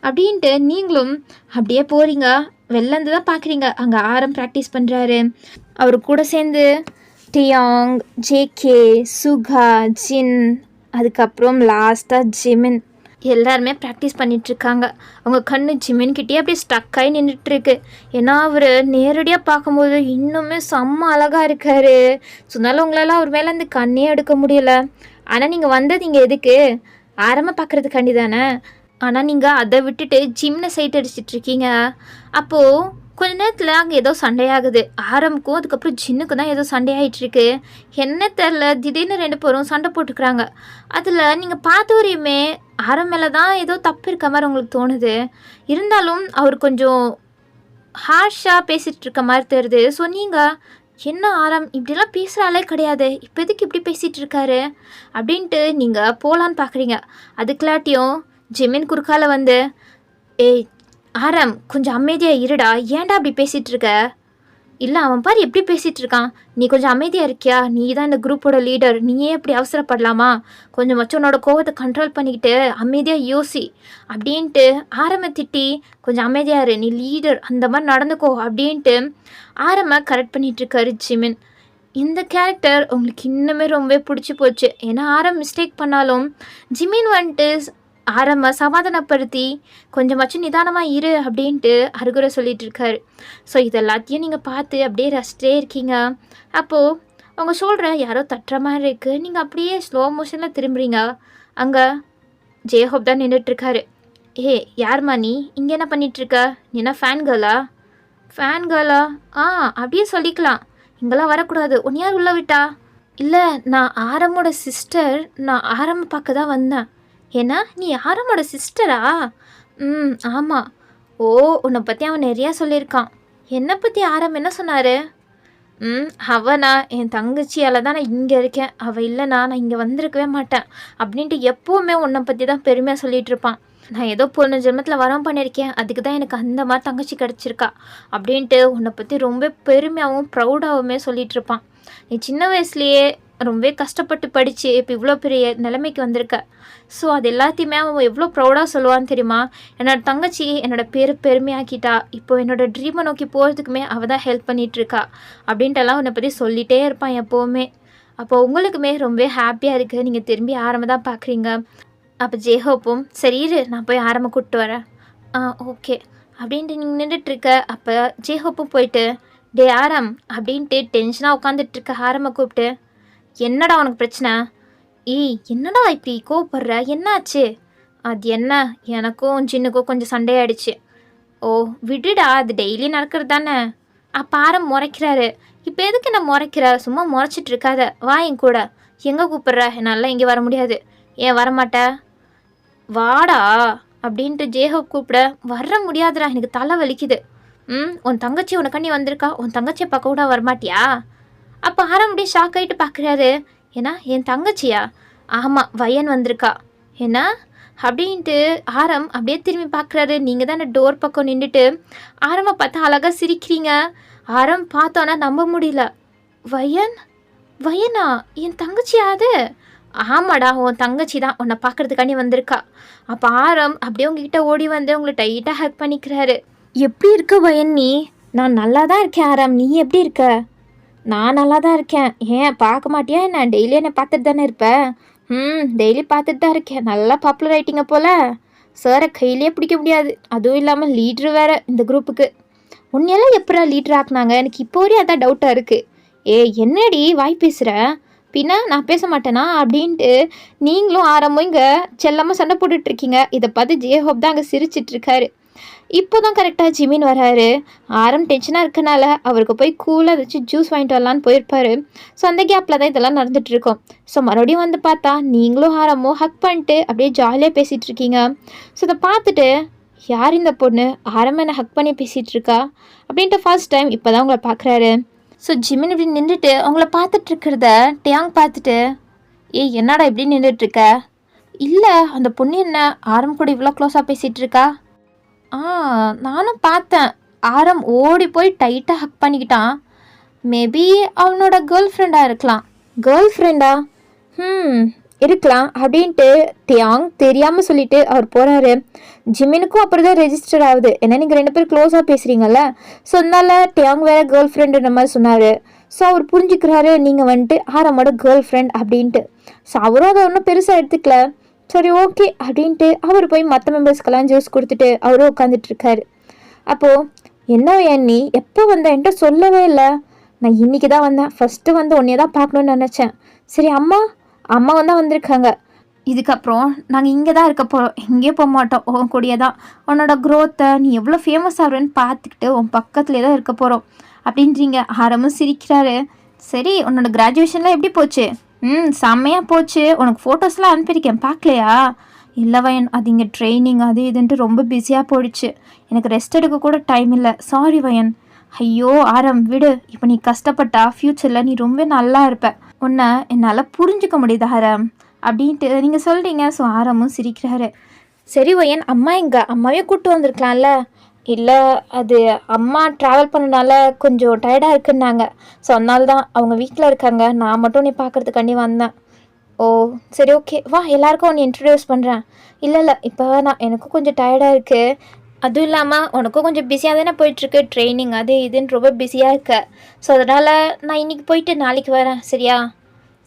அப்படின்ட்டு நீங்களும் அப்படியே போகிறீங்க. வெளிலேருந்து தான் பார்க்குறீங்க அங்கே ஆரம் ப்ராக்டிஸ் பண்ணுறாரு. அவர் கூட சேர்ந்து டியாங், ஜேகே, சுகா, ஜின், அதுக்கப்புறம் லாஸ்ட்டாக ஜிமின் எல்லாருமே ப்ராக்டிஸ் பண்ணிகிட்ருக்காங்க. அவங்க கண்ணு ஜிமின்கிட்டே அப்படியே ஸ்டக்காகி நின்றுட்டுருக்கு. ஏன்னா அவர் நேரடியாக பார்க்கும்போது இன்னுமே செம்ம அழகாக இருக்கார். ஸோ அதனால் உங்களால் அவர் மேலே அந்த கண்ணே எடுக்க முடியலை. ஆனால் நீங்கள் வந்தது இங்கே எதுக்கு? ஆரம்ப பார்க்குறதுக்காண்டி தானே. ஆனால் நீங்கள் அதை விட்டுட்டு ஜிம்னை சைட் அடிச்சிட்ருக்கீங்க. அப்போது கொஞ்ச நேரத்தில் அங்கே ஏதோ சண்டையாகுது. ஆரம்புக்கும் அதுக்கப்புறம் ஜின்னுக்கும் தான் ஏதோ சண்டையாகிட்டுருக்கு. என்ன தெரில, திடீர்னு 2 பேரும் சண்டை போட்டுக்கிறாங்க. அதில் நீங்கள் பார்த்து வரையுமே ஆரம் மேலே தான் ஏதோ தப்பு இருக்க மாதிரி உங்களுக்கு தோணுது. இருந்தாலும் அவர் கொஞ்சம் ஹார்ஷாக பேசிகிட்டு இருக்க மாதிரி தெரியுது. ஸோ நீங்கள் என்ன ஆரம் இப்படிலாம் பேசுகிறாலே கிடையாது, இப்போ எதுக்கு இப்படி பேசிகிட்டு இருக்காரு அப்படின்ட்டு நீங்கள் போகலான்னு பார்க்குறீங்க. அதுக்குள்ளாட்டியும் ஜிமின் குறுக்கால வந்து, ஏய் ஆரம் கொஞ்சம் அமைதியாக இருடா, ஏன்டா அப்படி பேசிகிட்டு இருக்க? இல்லை அவன் பாரு எப்படி பேசிகிட்டு இருக்கான், நீ கொஞ்சம் அமைதியாக இருக்கியா? நீ தான் இந்த குரூப்போட லீடர், நீயே எப்படி அவசரப்படலாமா? கொஞ்சம் வச்சு உன்னோட கோவத்தை கண்ட்ரோல் பண்ணிக்கிட்டு அமைதியாக யோசி அப்படின்ட்டு ஆரம்ப திட்டி, கொஞ்சம் அமைதியாக இரு, நீ லீடர், அந்த மாதிரி நடந்துக்கோ அப்படின்ட்டு ஆரம்ப கரெக்ட் பண்ணிகிட்ருக்காரு ஜிமின். இந்த கேரக்டர் உங்களுக்கு இன்னுமே ரொம்ப பிடிச்சி போச்சு. ஏன்னா ஆரம் மிஸ்டேக் பண்ணாலும் ஜிமின் வந்துட்டு ஆரம்ப சமாதானப்படுத்தி கொஞ்சமாச்சும் நிதானமாக இரு அப்படின்ட்டு அறிகுறை சொல்லிகிட்டு இருக்காரு. ஸோ இதெல்லாத்தையும் நீங்கள் பார்த்து அப்படியே ரசிச்சிட்டே இருக்கீங்க. அப்போது அவங்க சொல்கிற யாரோ தட்டுற மாதிரி இருக்குது. நீங்கள் அப்படியே ஸ்லோ மோஷனில் திரும்புறீங்க. அங்கே ஜேஹோப் தான் நின்றுட்டுருக்காரு. ஏ யார்மா நீ இங்கே என்ன பண்ணிகிட்ருக்க? நீ என்ன ஃபேன் கேர்ளா? ஃபேன் கேர்ளா? அப்படியே சொல்லிக்கலாம். இங்கெல்லாம் வரக்கூடாது, உன் யார் உள்ள விட்டா? இல்லை நான் ஆரம்போட சிஸ்டர், நான் ஆரம்ப பார்க்க தான் வந்தேன். ஏன்னா நீ ஆரம்போட சிஸ்டரா? ஆமாம். ஓ உன்னை பற்றி அவன் நிறையா சொல்லியிருக்கான். என்னை பற்றி ஆரம் என்ன சொன்னார்? அவனா என் தங்கச்சியால் தான் நான் இங்கே இருக்கேன், அவள் இல்லைனா நான் இங்கே வந்திருக்கவே மாட்டேன் அப்படின்ட்டு எப்போவுமே உன்னை பற்றி தான் பெருமையாக சொல்லிகிட்டு இருப்பான். நான் ஏதோ போன ஜென்மத்தில் வரம் பண்ணியிருக்கேன், அதுக்கு தான் எனக்கு அந்த மாதிரி தங்கச்சி கிடச்சிருக்கா அப்படின்ட்டு உன்னை பற்றி ரொம்ப பெருமையாகவும் ப்ரௌடாகவுமே சொல்லிகிட்டு இருப்பான். நீ சின்ன வயசுலேயே ரொம்பவே கஷ்டப்பட்டு படித்து இப்போ இவ்வளோ பெரிய நிலைமைக்கு வந்திருக்க. ஸோ அது எல்லாத்தையுமே அவன் எவ்வளோ ப்ரௌடாக சொல்லுவான்னு தெரியுமா? என்னோடய தங்கச்சி என்னோடய பேர் பெருமையாக்கிட்டா, இப்போ என்னோடய ட்ரீமை நோக்கி போகிறதுக்குமே அவள் தான் ஹெல்ப் பண்ணிகிட்ருக்கா அப்படின்ட்டுலாம் உன்னை பற்றி சொல்லிகிட்டே இருப்பான் எப்போவுமே. அப்போ உங்களுக்குமே ரொம்பவே ஹாப்பியாக இருக்குது, நீங்கள் திரும்பி ஆரம்ப தான் பார்க்குறீங்க. அப்போ ஜேஹோப்பும் சரி இரு நான் போய் ஆரம்ப கூப்பிட்டு வரேன். ஓகே அப்படின்ட்டு நீங்கள் நின்றுட்டுருக்க. அப்போ ஜேஹோப்பும் போயிட்டு டே ஆரம் அப்படின்ட்டு டென்ஷனாக உட்காந்துட்ருக்க ஆரம்ப கூப்பிட்டு, என்னடா உனக்கு பிரச்சனை? என்னடா இப்படி கோவப்படுற, என்னாச்சு? அது என்ன, எனக்கும் ஜின்னுக்கும் கொஞ்சம் சண்டையாயிடுச்சு. ஓ விடுடா, அது டெய்லி நடக்கிறது தானே. அப்போ ஆரம் முறைக்கிறாரு. இப்போ எதுக்கு என்ன முறைக்கிற? சும்மா முறைச்சிட்டு இருக்காத, வா என் கூட. எங்கே கூப்பிட்ற? என்னால் இங்கே வர முடியாது. ஏன் வரமாட்ட? வாடா அப்படின்ட்டு ஜேஹோப் கூப்பிட, வர முடியாதுடா, எனக்கு தலை வலிக்குது. உன் தங்கச்சி உனக்காண்டி வந்திருக்கா, உன் தங்கச்சியை பார்க்க கூட வரமாட்டியா? அப்போ ஆரம் அப்படியே ஷாக் ஆகிட்டு பார்க்குறாரு. ஏன்னா என் தங்கச்சியா? ஆமாம், வயன் வந்திருக்கா. என்ன அப்படின்ட்டு ஆரம் அப்படியே திரும்பி பார்க்குறாரு. நீங்கள் தான் டோர் பக்கம் நின்றுட்டு ஆரமை பார்த்தா அழகாக சிரிக்கிறீங்க. ஆரம் பார்த்தோன்னா நம்ப முடியல. வயன்? வயனா? என் தங்கச்சியா அது? ஆமாடா, உன் தங்கச்சி தான் உன்னை பார்க்குறதுக்காண்டி வந்திருக்கா. அப்போ ஆரம் அப்படியே உங்ககிட்ட ஓடி வந்து உங்களை டைட்டாக ஹக் பண்ணிக்கிறாரு. எப்படி இருக்க வயன் நீ? நான் நல்லா தான் இருக்கேன் ஆரம், நீ எப்படி இருக்க? நான் நல்லா தான் இருக்கேன். ஏன் பார்க்க மாட்டியா என்ன? டெய்லி என்னை பார்த்துட்டு தானே இருப்பேன். டெய்லி பார்த்துட்டு தான் இருக்கேன். நல்லா பாப்புலர் ஆகிட்டிங்க போல். சாரை கையிலே பிடிக்க முடியாது. அதுவும் இல்லாமல் லீட்ரு வேறு இந்த குரூப்புக்கு. உன்னையெல்லாம் எப்படா லீட்ரு ஆக்குனாங்க? எனக்கு இப்போ வரையும் அதான் டவுட்டாக இருக்குது. என்னடி வாய் பேசுகிற? பின்னா நான் பேச மாட்டேனா அப்படின்ட்டு நீங்களும் ஆரம்பம் இங்கே செல்லாமல் சண்டை போட்டுட்ருக்கீங்க. இதை பார்த்து ஜேஹோப் தான் அங்கே சிரிச்சிட்ருக்காரு. இப்போ தான் கரெக்டாக ஜிமின் வராரு. ஆரம் டென்ஷனாக இருக்கனால அவருக்கு போய் கூலாக ஏதாச்சும் ஜூஸ் வாங்கிட்டு வரலான்னு போயிருப்பாரு. ஸோ அந்த கேப்பில் தான் இதெல்லாம் நடந்துகிட்ருக்கோம். ஸோ மறுபடியும் வந்து பார்த்தா நீங்களும் ஆரமும் ஹக் பண்ணிட்டு அப்படியே ஜாலியாக பேசிகிட்டு இருக்கீங்க. ஸோ இதை பார்த்துட்டு யார் இந்த பொண்ணு, ஆரம்ப என்ன ஹக் பண்ணி பேசிகிட்டு இருக்கா அப்படின்ட்டு ஃபர்ஸ்ட் டைம் இப்போ தான் உங்களை பார்க்குறாரு. ஸோ ஜிமின் இப்படி நின்றுட்டு அவங்கள பார்த்துட்ருக்கிறத டியாங் பார்த்துட்டு, என்னடா இப்படி நின்றுட்டுருக்க? இல்லை அந்த பொண்ணு என்ன ஆரம் கூட இவ்வளோ க்ளோஸாக பேசிகிட்டு இருக்கா? நானும் பார்த்தேன். ஆரம் ஓடி போய் டைட்டாக ஹக் பண்ணிக்கிட்டான். மேபி அவனோட கேர்ள் ஃப்ரெண்டாக இருக்கலாம். கேர்ள் ஃப்ரெண்டா? இருக்கலாம் அப்படின்ட்டு டியாங் தெரியாமல் சொல்லிட்டு அவர் போகிறாரு. ஜிமினுக்கும் அப்புறம் தான் ரெஜிஸ்டர் ஆகுது. ஏன்னா நீங்கள் 2 பேர் க்ளோஸாக பேசுகிறீங்கல்ல. ஸோ அதனால டியாங் வேறு கேர்ள் ஃப்ரெண்டுன்ற மாதிரி சொன்னார். ஸோ அவர் புரிஞ்சுக்கிறாரு நீங்கள் வந்துட்டு ஆரமோட கேர்ள் ஃப்ரெண்ட் அப்படின்ட்டு. ஸோ அவரும் அதை ஒன்றும் பெருசாக எடுத்துக்கல. சரி ஓகே அப்படின்ட்டு அவர் போய் மற்ற மெம்பர்ஸ்க்கெல்லாம் ஜூஸ் கொடுத்துட்டு அவரும் உட்காந்துட்ருக்காரு. அப்போது என்ன நீ எப்போ வந்த? என்கிட்ட சொல்லவே இல்லை. நான் இன்றைக்கி தான் வந்தேன். ஃபஸ்ட்டு வந்து உன்னையே தான் பார்க்கணுன்னு நினச்சேன். சரி அம்மா தான் வந்திருக்காங்க. இதுக்கப்புறம் நாங்கள் இங்கே தான் இருக்க போகிறோம், எங்கேயே போக மாட்டோம். உன் கூடிய தான் உன்னோட க்ரோத்தை நீ எவ்வளோ ஃபேமஸ் ஆகுறேன்னு பார்த்துக்கிட்டு உன் பக்கத்துலேயே தான் இருக்க போகிறோம் அப்படின்றீங்க. ஆரமும் சிரிக்கிறாரு. சரி உன்னோட கிராஜுவேஷன்லாம் எப்படி போச்சு? செம்மையாக போச்சு. உனக்கு ஃபோட்டோஸ்லாம் அனுப்பியிருக்கேன், பார்க்கலையா? இல்லை வயன், அது இங்கே ட்ரைனிங் அது இதுன்ட்டு ரொம்ப பிஸியாக போயிடுச்சு. எனக்கு ரெஸ்ட் எடுக்க கூட டைம் இல்லை. சாரி வயன். ஐயோ ஆரம் விடு. இப்போ நீ கஷ்டப்பட்டா ஃப்யூச்சரில் நீ ரொம்ப நல்லா இருப்ப. உன்னை என்னால் புரிஞ்சுக்க முடியுது ஆரம் அப்படின்ட்டு நீங்கள் சொல்கிறீங்க. ஸோ ஆரமும் சிரிக்கிறாரு. சரி வயன், அம்மா எங்கே? அம்மாவே கூப்பிட்டு வந்திருக்கலாம்ல. இல்லை அது அம்மா ட்ராவல் பண்ணனால கொஞ்சம் டயர்டாக இருக்குன்னாங்க. ஸோ அதனால தான் அவங்க வீட்டில் இருக்காங்க. நான் மட்டும் நீ பார்க்குறதுக்காண்டி வந்தேன். ஓ சரி ஓகே, வா எல்லாருக்கும் உன்னை இன்ட்ரடியூஸ் பண்ணுறேன். இல்லை இப்போ வேணாம், எனக்கும் கொஞ்சம் டயர்டாக இருக்குது. அதுவும் இல்லாமல் உனக்கும் கொஞ்சம் பிஸியாக தானே போயிட்டுருக்கு, ட்ரைனிங் அது இதுன்னு ரொம்ப பிஸியாக இருக்க. ஸோ அதனால் நான் இன்றைக்கி போயிட்டு நாளைக்கு வரேன், சரியா?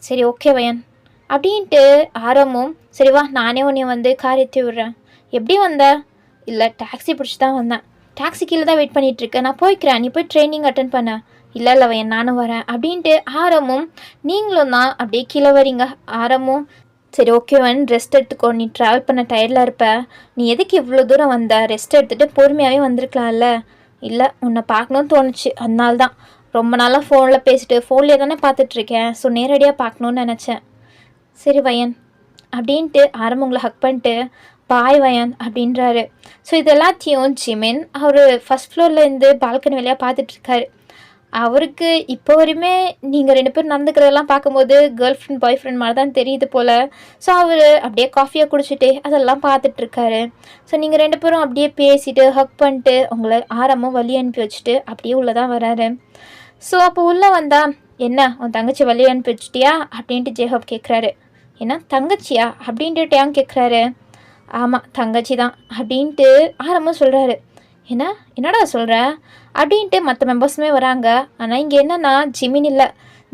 சரி ஓகே வயன் அப்படின்ட்டு ஆரமும் சரி வா நானே உன்னை வந்து கார் ஏற்றி விடுறேன். எப்படி வந்த? இல்லை டாக்ஸி பிடிச்சி தான் வந்தேன். டாக்ஸி கீழே தான் வெயிட் பண்ணிகிட்ருக்கேன், நான் போய்க்கிறேன், நீ போய் ட்ரைனிங் அட்டன் பண்ண. இல்லை வயன் நானும் வரேன் அப்படின்ட்டு ஆரமும் நீங்களும் தான் அப்படியே கீழே வரீங்க. ஆரமும் சரி ஓகே வன் ரெஸ்ட் எடுத்துக்கோ, நீ ட்ராவல் பண்ண டயர்டில் இருப்ப. நீ எதுக்கு இவ்வளோ தூரம் வந்த? ரெஸ்ட் எடுத்துகிட்டு பொறுமையாகவே வந்திருக்கலாம்ல. இல்லை உன்னை பார்க்கணுன்னு தோணுச்சு, அதனால தான். ரொம்ப நாளாக ஃபோனில் பேசிட்டு ஃபோன்லேயே தானே பார்த்துட்ருக்கேன். ஸோ நேரடியாக பார்க்கணுன்னு நினச்சேன். சரி வயன் அப்படின்ட்டு ஆரம்பம் உங்களை ஹக் பண்ணிட்டு பாய் வயன் அப்படின்றாரு. ஸோ இது எல்லாத்தையும் ஜிமின் அவர் ஃபஸ்ட் ஃப்ளோர்லேருந்து பால்கனி வழியாக பார்த்துட்ருக்காரு. அவருக்கு இப்போ வரையுமே நீங்கள் 2 பேரும் நடந்துக்கிறதெல்லாம் பார்க்கும்போது கேர்ள் ஃப்ரெண்ட் பாய் ஃப்ரெண்ட் மாதிரி தான் தெரியுது போல். ஸோ அவர் அப்படியே காஃபியாக குடிச்சிட்டு அதெல்லாம் பார்த்துட்ருக்காரு. ஸோ நீங்கள் 2 பேரும் அப்படியே பேசிட்டு ஹக் பண்ணிட்டு உங்களை ஆரம்பம் வழி அனுப்பி வச்சுட்டு அப்படியே உள்ளே தான் வராரு. ஸோ அப்போ உள்ளே வந்தால் என்ன உன் தங்கச்சி வழி அனுப்பி வச்சிட்டியா அப்படின்ட்டு ஜேஹப் கேட்குறாரு. என்ன தங்கச்சியா அப்படின்ட்டு டேங் கேட்குறாரு. ஆமாம் தங்கச்சி தான் அப்படின்ட்டு ஆரம்பம் சொல்கிறாரு. என்னடா சொல்கிற அப்படின்ட்டு மற்ற மெம்பர்ஸுமே வராங்க. ஆனால் இங்கே என்னென்னா ஜிமின் இல்லை,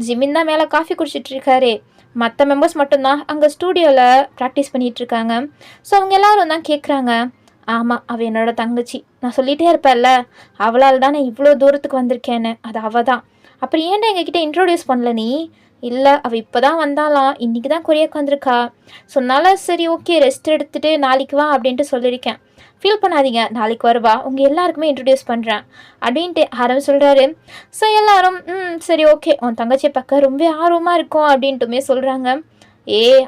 ஜிமின் தான் மேலே காஃபி குடிச்சிட்ருக்காரு. மற்ற மெம்பர்ஸ் மட்டும்தான் அங்கே ஸ்டூடியோவில் ப்ராக்டிஸ் பண்ணிகிட்ருக்காங்க. ஸோ அவங்க எல்லோரும் தான் கேட்குறாங்க, ஆமாம் அவள் என்னோட தங்கச்சி, நான் சொல்லிகிட்டே இருப்பேன்ல அவளால் தான் நான் இவ்வளோ தூரத்துக்கு வந்திருக்கேன்னு, அது அவள் தான். அப்புறம் ஏன்டா எங்ககிட்ட இன்ட்ரோடியூஸ் பண்ணல நீ? இல்லை அவள் இப்போ தான் வந்தாலாம், இன்றைக்கி தான் கொரியாக்கு வந்திருக்கா. சொன்னால சரி ஓகே ரெஸ்ட் எடுத்துகிட்டு நாளைக்கு வா அப்படின்ட்டு சொல்லியிருக்கேன். ஃபீல் பண்ணாதீங்க, நாளைக்கு வருவா, உங்கள் எல்லாருக்குமே இன்ட்ரடியூஸ் பண்ணுறேன் அப்படின்ட்டு ஆரம்பி சொல்கிறாரு. ஸோ எல்லோரும் சரி ஓகே உன் தங்கச்சியை பார்க்க ரொம்ப ஆர்வமாக இருக்கும் அப்படின்ட்டுமே சொல்கிறாங்க.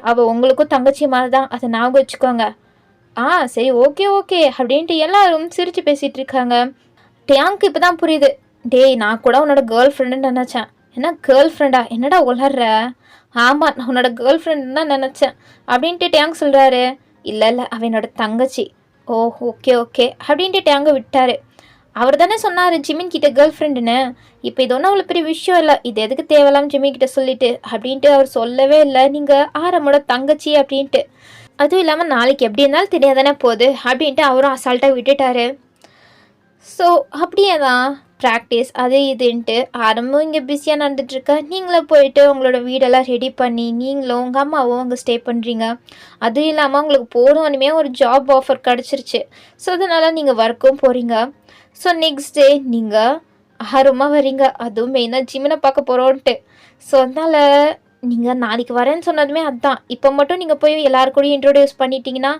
அவள் உங்களுக்கும் தங்கச்சி மாதிரி தான், அதை ஞாபகம் வச்சுக்கோங்க. சரி ஓகே ஓகே அப்படின்ட்டு எல்லாரும் சிரித்து பேசிகிட்டு இருக்காங்க. டேங்க்கு இப்போ தான் புரியுது, டேய் நான் கூட உன்னோட கேர்ள் ஃப்ரெண்டுன்னு நினச்சேன். என்ன கேர்ள் ஃப்ரெண்டா, என்னடா உளர்ற? ஆமாம் நான் உன்னோட கேர்ள் ஃப்ரெண்டுன்னு தான் நினச்சேன் அப்படின்ட்டு டேங் சொல்கிறாரு. இல்லை அவன் என்னோட தங்கச்சி. ஓகே ஓகே அப்படின்ட்டு டேங்க விட்டார். அவர் தானே சொன்னார் ஜிமின் கிட்ட கேர்ள் ஃப்ரெண்டுன்னு. இப்போ இது ஒன்றும் அவ்வளோ பெரிய விஷயம் இல்லை, இது எதுக்கு தேவலாம் ஜிமின் கிட்ட சொல்லிட்டு அப்படின்ட்டு அவர் சொல்லவே இல்லை நீங்கள் ஆரமோட தங்கச்சி அப்படின்ட்டு. அதுவும் இல்லாமல் நாளைக்கு எப்படி இருந்தாலும் தெரியாதானே போகுது அப்படின்ட்டு அவரும் அசால்ட்டாக விட்டுட்டாரு. ஸோ அப்படியே தான் ப்ராக்டிஸ் அது இதுன்ட்டு ஆரம்பம் இங்கே பிஸியாக நடந்துட்டுருக்க. நீங்களும் போயிட்டு உங்களோட வீடெல்லாம் ரெடி பண்ணி நீங்களும் உங்கள் அம்மாவும் அங்கே ஸ்டே பண்ணுறீங்க. அதுவும் இல்லாமல் உங்களுக்கு போனோன்னுமே ஒரு ஜாப் ஆஃபர் கிடச்சிருச்சு. ஸோ அதனால் நீங்கள் ஒர்க்கும் போகிறீங்க. ஸோ நெக்ஸ்ட் டே நீங்கள் ஆர்வமாக வரீங்க, அதுவும் மெயினாக ஜிம்மினை பார்க்க போகிறோன்ட்டு. ஸோ அதனால் நீங்கள் நாளைக்கு வரேன்னு சொன்னதுமே அதுதான். இப்போ மட்டும் நீங்கள் போய் எல்லாருக்கூடையும் இன்ட்ரோடியூஸ் பண்ணிட்டீங்கன்னா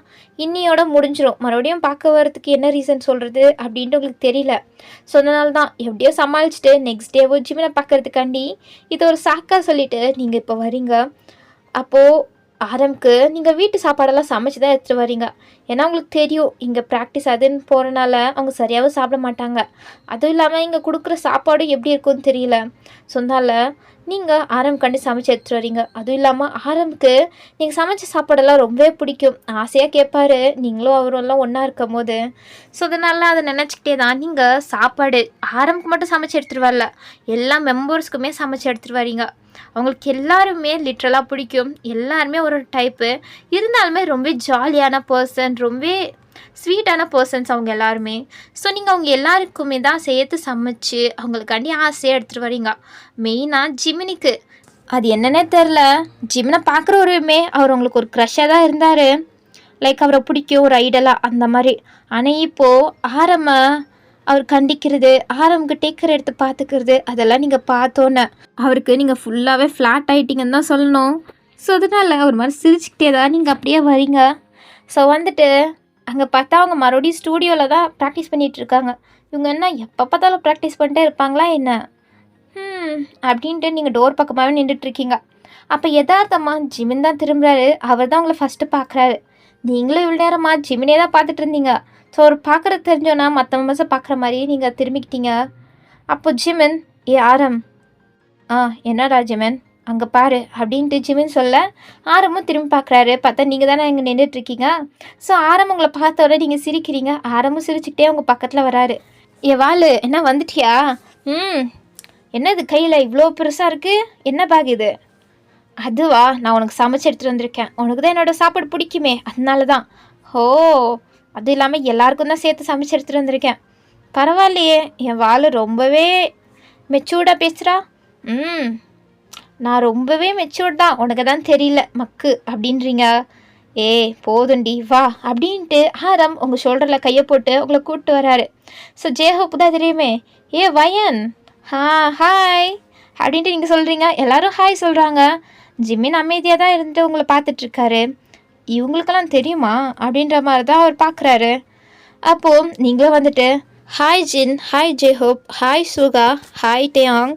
இன்னியோட முடிஞ்சிடும். மறுபடியும் பார்க்க வரதுக்கு என்ன ரீசன் சொல்கிறது அப்படின்ட்டு உங்களுக்கு தெரியல. ஸோ அதனால தான் எப்படியோ சமாளிச்சுட்டு நெக்ஸ்ட் டேவோ ஜிம்மினை பார்க்கறதுக்காண்டி இது ஒரு சாக்காக சொல்லிவிட்டு நீங்கள் இப்போ வரீங்க. அப்போது ஆரம்புக்கு நீங்கள் வீட்டு சாப்பாடெல்லாம் சமைச்சு தான் எடுத்துகிட்டு வரீங்க. ஏன்னா உங்களுக்கு தெரியும் இங்கே ப்ராக்டிஸ் அதுன்னு போகிறனால அவங்க சரியாகவும் சாப்பிட மாட்டாங்க. அதுவும் இல்லாமல் இங்கே கொடுக்குற சாப்பாடும் எப்படி இருக்கும்னு தெரியல. ஸோ அதனால் நீங்கள் ஆரம்புக்காண்டி சமைச்சு எடுத்துகிட்டு வரீங்க. அதுவும் இல்லாமல் ஆரம்புக்கு நீங்கள் சமைச்ச சாப்பாடெல்லாம் ரொம்பவே பிடிக்கும், ஆசையாக கேட்பாரு நீங்களும் அவரெல்லாம் ஒன்றா இருக்கும் போது. ஸோ அதனால அதை நினச்சிக்கிட்டே தான் நீங்கள் சாப்பாடு ஆரம்புக்கு மட்டும் சமைச்சு எடுத்துகிட்டு வரல, எல்லா மெம்பர்ஸ்க்குமே சமைச்சு எடுத்துகிட்டு வரீங்க. அவங்களுக்கு எல்லாருமே லிட்ரலாக பிடிக்கும். எல்லாருமே ஒரு டைப்பு இருந்தாலுமே ரொம்ப ஜாலியான பர்சன், ரொம்ப ஸ்வீட்டான பர்சன்ஸ் அவங்க எல்லாருமே. ஸோ நீங்கள் அவங்க எல்லாருக்குமே தான் சேர்த்து சமைச்சு அவங்களுக்காண்டி ஆசையாக எடுத்துகிட்டு வரீங்க. மெயினாக ஜிமினிக்கு அது என்னன்னே தெரில, ஜிமினை பார்க்குறவருமே அவர் உங்களுக்கு ஒரு க்ரஷ்ஷாக தான் இருந்தார். லைக் அவரை பிடிக்கும் ஒரு ஐடலாக அந்த மாதிரி. ஆனால் இப்போது அவர் கண்டிக்கிறது, ஆரம்புக்கு டேக்கர் எடுத்து பார்த்துக்கிறது, அதெல்லாம் நீங்கள் பார்த்தோன்னே அவருக்கு நீங்கள் ஃபுல்லாகவே ஃப்ளாட் ஆகிட்டீங்கன்னு தான் சொல்லணும். ஸோ அதனால் ஒரு மாதிரி சிரிச்சுக்கிட்டே தான் நீங்கள் அப்படியே வரீங்க. ஸோ வந்துட்டு அங்கே பார்த்தா அவங்க மறுபடியும் ஸ்டூடியோவில் தான் ப்ராக்டிஸ் பண்ணிகிட்ருக்காங்க. இவங்க என்ன எப்போ பார்த்தாலும் ப்ராக்டிஸ் பண்ணிட்டே இருப்பாங்களா என்ன அப்படின்ட்டு நீங்கள் டோர் பக்கமாகவே நின்றுட்டுருக்கீங்க. அப்போ யதார்த்தமாக ஜிமின் தான் திரும்புகிறாரு. அவர் தான் உங்களை ஃபஸ்ட்டு பார்க்குறாரு. நீங்களும் இவ்வளோ நேரமாக ஜிமினே தான் பார்த்துட்டு இருந்தீங்க. ஸோ அவர் பார்க்குறது தெரிஞ்சோன்னா மற்ற மெம்பர்ஸை பார்க்குற மாதிரி நீங்கள் திரும்பிக்கிட்டீங்க. அப்போ ஜிமின் ஆரம் என்னடா ஜிமின் அங்கே பாரு அப்படின்ட்டு ஜிமின் சொல்ல ஆரமும் திரும்பி பார்க்குறாரு. பார்த்தா நீங்கள் தானே அங்கே நின்றுட்டுருக்கீங்க. ஸோ ஆரம் உங்களை பார்த்தோட நீங்கள் சிரிக்கிறீங்க. ஆரமும் சிரிச்சுக்கிட்டே உங்கள் பக்கத்தில் வராரு. வாளு என்ன வந்துட்டியா? என்னது கையில் இவ்வளோ பெருசாக இருக்குது, என்ன பேக் இது? அதுவா, நான் உனக்கு சமைச்சு எடுத்துகிட்டு வந்திருக்கேன். உனக்கு தான் என்னோடய சாப்பாடு பிடிக்குமே, அதனால தான். அதுவும் இல்லாமல் எல்லாருக்கும் தான் சேர்த்து சமைச்சு எடுத்துகிட்டு வந்திருக்கேன். பரவாயில்லையே, என் வாள் ரொம்பவே மெச்சூர்டாக பேசுகிறா. நான் ரொம்பவே மெச்சூர்ட் தான், உனக்கு தான் தெரியல மக்கு அப்படின்றீங்க. போதுண்டி வா அப்படின்ட்டு ஆரம் உங்கள் ஷோல்டரில் கையை போட்டு உங்களை கூப்பிட்டு வராரு. ஸோ ஜேஹோப் தான் தெரியுமே, வயன் ஹாய் அப்படின்ட்டு நீங்கள் சொல்கிறீங்க. எல்லோரும் ஹாய் சொல்கிறாங்க. ஜிமின் அமைதியாக தான் இருந்துட்டு உங்களை பார்த்துட்ருக்காரு. இவங்களுக்கெல்லாம் தெரியுமா அப்படின்ற மாதிரி தான் அவர் பார்க்குறாரு. அப்போது நீங்களும் வந்துட்டு hi Jin, hi Jhope, hi Suga, hi Taeyang,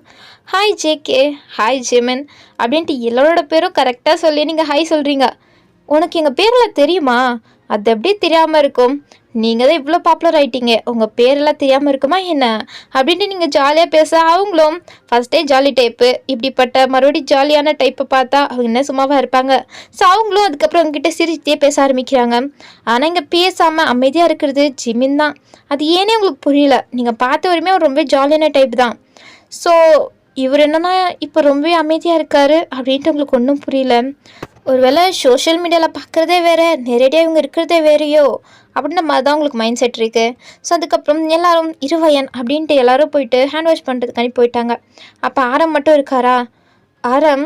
hi JK, hi Jimin அப்படின்ட்டு எல்லோரோட பேரும் கரெக்டாக சொல்லி நீங்கள் ஹாய் சொல்கிறீங்க. உனக்கு எங்கள் பேரில் தெரியுமா? அது எப்படி தெரியாமல் இருக்கும்? நீங்கள் தான் இவ்வளோ பாப்புலர் ஆகிட்டீங்க, உங்கள் பேரெல்லாம் தெரியாமல் இருக்குமா என்ன அப்படின்ட்டு நீங்கள் ஜாலியாக பேச, அவங்களும் ஃபஸ்ட்டே ஜாலி டைப்பு, இப்படிப்பட்ட மறுபடியும் ஜாலியான டைப்பை பார்த்தா அவங்க என்ன சும்மாவாக இருப்பாங்க. ஸோ அவங்களும் அதுக்கப்புறம் உங்ககிட்ட சிரிச்சிட்டே பேச ஆரம்பிக்கிறாங்க. ஆனால் இங்கே பேசாமல் அமைதியாக இருக்கிறது ஜிமின் தான். அது ஏனே உங்களுக்கு புரியல. நீங்கள் பார்த்த வரையுமே அவர் ரொம்ப ஜாலியான டைப் தான். ஸோ இவர் என்னன்னா இப்போ ரொம்பவே அமைதியாக இருக்காரு அப்படின்ட்டு உங்களுக்கு ஒன்றும் புரியல. ஒருவேளை சோஷியல் மீடியாவில் பார்க்குறதே வேறு, நேரடியாக இவங்க இருக்கிறதே வேறையோ அப்படின்ற மாதிரி தான் உங்களுக்கு மைண்ட் செட் இருக்குது. ஸோ அதுக்கப்புறம் எல்லாரும் இருவயன் அப்படின்ட்டு எல்லாரும் போயிட்டு ஹேண்ட் வாஷ் பண்ணுறதுக்காண்டி போயிட்டாங்க. அப்போ ஆரம் மட்டும் இருக்காரா? ஆரம்,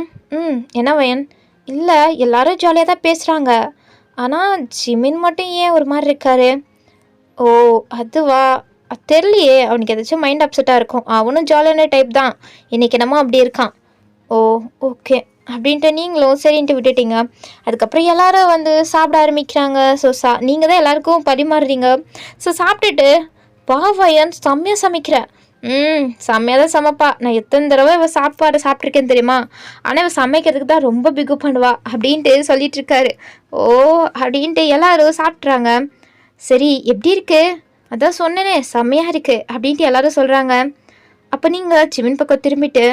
என்ன வயன்? இல்லை, எல்லாரும் ஜாலியாக தான் பேசுகிறாங்க. ஆனால் ஜிமின் மட்டும் ஏன் ஒரு மாதிரி இருக்காரு? ஓ, அதுவா? தெரியலையே, அவனுக்கு ஏதாச்சும் மைண்ட் அப்செட்டாக இருக்கும். அவனும் ஜாலியான டைப் தான், இன்றைக்கி என்னமோ அப்படி இருக்கான். ஓ, ஓகே அப்படின்ட்டு நீங்களும் சரின்ட்டு விட்டுட்டீங்க. அதுக்கப்புறம் எல்லாரும் வந்து சாப்பிட ஆரம்பிக்கிறாங்க. ஸோ நீங்கள் தான் எல்லாருக்கும் பரிமாறுறீங்க. ஸோ சாப்பிட்டுட்டு பாவயன் செம்மையாக சமைக்கிறேன். செம்மையாக தான் சமைப்பா. நான் எத்தனை தடவை இவள் சாப்பாடு சாப்பிட்ருக்கேன்னு தெரியுமா? ஆனால் இவள் சமைக்கிறதுக்கு தான் ரொம்ப பிகு பண்ணுவா அப்படின்ட்டு சொல்லிட்டு இருக்காரு. ஓ அப்படின்ட்டு எல்லாரும் சாப்பிட்றாங்க. சரி, எப்படி இருக்கு? அதான் சொன்னேனே செம்மையாக இருக்குது அப்படின்ட்டு எல்லாரும் சொல்கிறாங்க. அப்போ நீங்கள் ஜிமின் பக்கம் திரும்பிட்டு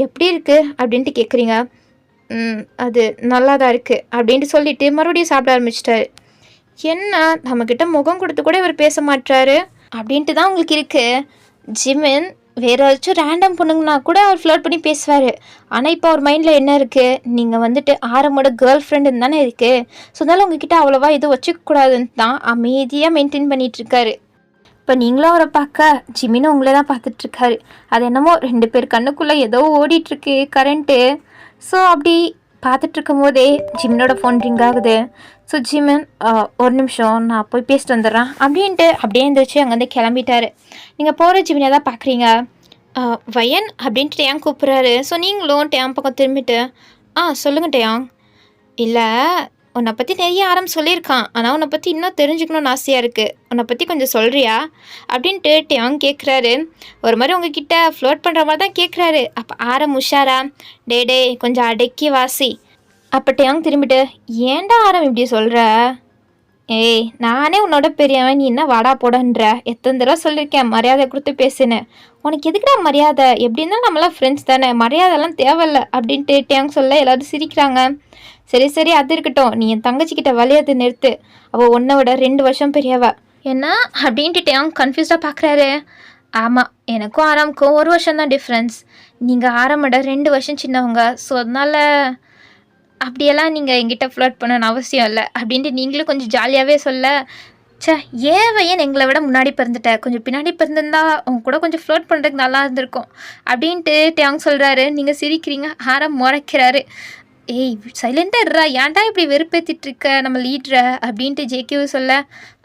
எப்படி இருக்குது அப்படின்ட்டு கேட்குறீங்க. அது நல்லா தான் இருக்குது அப்படின்ட்டு சொல்லிவிட்டு மறுபடியும் சாப்பிட ஆரம்பிச்சிட்டாரு. என்ன, நம்மக்கிட்ட முகம் கொடுத்து கூட இவர் பேச மாட்டாரு அப்படின்ட்டு தான் உங்களுக்கு இருக்குது. ஜிமின் வேறு ஏதாச்சும் ரேண்டம் பொண்ணுங்கன்னா கூட அவர் ஃப்ளோட் பண்ணி பேசுவார். ஆனால் இப்போ அவர் மைண்டில் என்ன இருக்குது? நீங்கள் வந்துட்டு ஆரமோட கேர்ள் ஃப்ரெண்டுன்னு தானே இருக்குது. ஸோ அதனால் உங்ககிட்ட அவ்வளோவா எதுவும் வச்சுக்கூடாதுன்னு தான் அமைதியாக மெயின்டைன் பண்ணிகிட்ருக்காரு. இப்போ நீங்களும் அவரை பார்க்க ஜிமினும் உங்களே தான் பார்த்துட்ருக்காரு. அது என்னமோ 2 பேர் கண்ணுக்குள்ளே ஏதோ ஓடிட்டுருக்கு கரண்ட்டு. ஸோ அப்படி பார்த்துட்ருக்கும் போதே ஜிமினோட ஃபோன் ரிங் ஆகுது. ஸோ ஜிமின், ஒரு நிமிஷம் நான் போய் பேசிட்டு வந்துடுறேன் அப்படின்ட்டு அப்படியே எழுந்திரிச்சு அங்கேருந்து கிளம்பிட்டாரு. நீங்கள் போகிற ஜிமினை தான் பார்க்குறீங்க. வயன் அப்படின்ட்டு டேங் கூப்பிட்றாரு. ஸோ நீங்களும் டேங் பக்கம் திரும்பிட்டு சொல்லுங்கள் டேங். இல்லை, உன்னை பற்றி நிறைய ஆரம் சொல்லியிருக்கான், ஆனால் உன்னை பற்றி இன்னும் தெரிஞ்சுக்கணும்னு ஆசையாக இருக்குது. உன்னை பற்றி கொஞ்சம் சொல்கிறியா அப்படின்ட்டு டேங் கேட்குறாரு. ஒரு மாதிரி உங்ககிட்ட ஃப்ளோட் பண்ணுற மாதிரி தான் கேட்குறாரு. அப்போ ஆரம் உஷாரா, டே கொஞ்சம் அடக்கி வாசி. அப்போ டேங் திரும்பிட்டு, ஏன்டா ஆரம் இப்படி சொல்கிற? ஏய், நானே உன்னோட பெரியவன், நீ என்ன வாடா போடன்ற? எத்தனை தடவை சொல்லியிருக்கேன் மரியாதை கொடுத்து பேசுன்னு. உனக்கு எதுக்குடா மரியாதை? எப்படி இருந்தாலும் நம்மளாம் ஃப்ரெண்ட்ஸ் தானே, மரியாதைலாம் தேவையில்ல அப்படின்ட்டு டேங் சொல்ல எல்லோரும் சிரிக்கிறாங்க. சரி அது இருக்கட்டும், நீ என் தங்கச்சிக்கிட்ட விளையாட்டு நிறுத்து. அவள் உன்னை விட 2 வருஷம் பெரியவ. என்ன அப்படின்ட்டு டேங் கன்ஃபியூஸாக பார்க்குறாரு. ஆமாம், எனக்கும் ஆரம்க்கும் 1 வருஷம் தான் டிஃப்ரென்ஸ். நீங்கள் ஆரம்பிட 2 வருஷம் சின்னவங்க. ஸோ அதனால் அப்படியெல்லாம் நீங்கள் எங்கிட்ட ஃப்ளோட் பண்ணணும்னு அவசியம் இல்லை அப்படின்ட்டு நீங்களும் கொஞ்சம் ஜாலியாகவே சொல்ல, ஏன் எங்களை விட முன்னாடி பிறந்துட்ட, கொஞ்சம் பின்னாடி பிறந்திருந்தா அவங்க கூட கொஞ்சம் ஃப்ளோட் பண்ணுறதுக்கு நல்லா இருந்திருக்கும் அப்படின்ட்டு டேங் சொல்கிறாரு. நீங்கள் சிரிக்கிறீங்க. ஆரம் முறைக்கிறாரு. ஏய், சைலண்டாக இருறா, ஏன்டா இப்படி வெறுப்பேற்றிட்டுருக்க நம்ம லீடரை அப்படின்ட்டு ஜேக்யூ சொல்ல,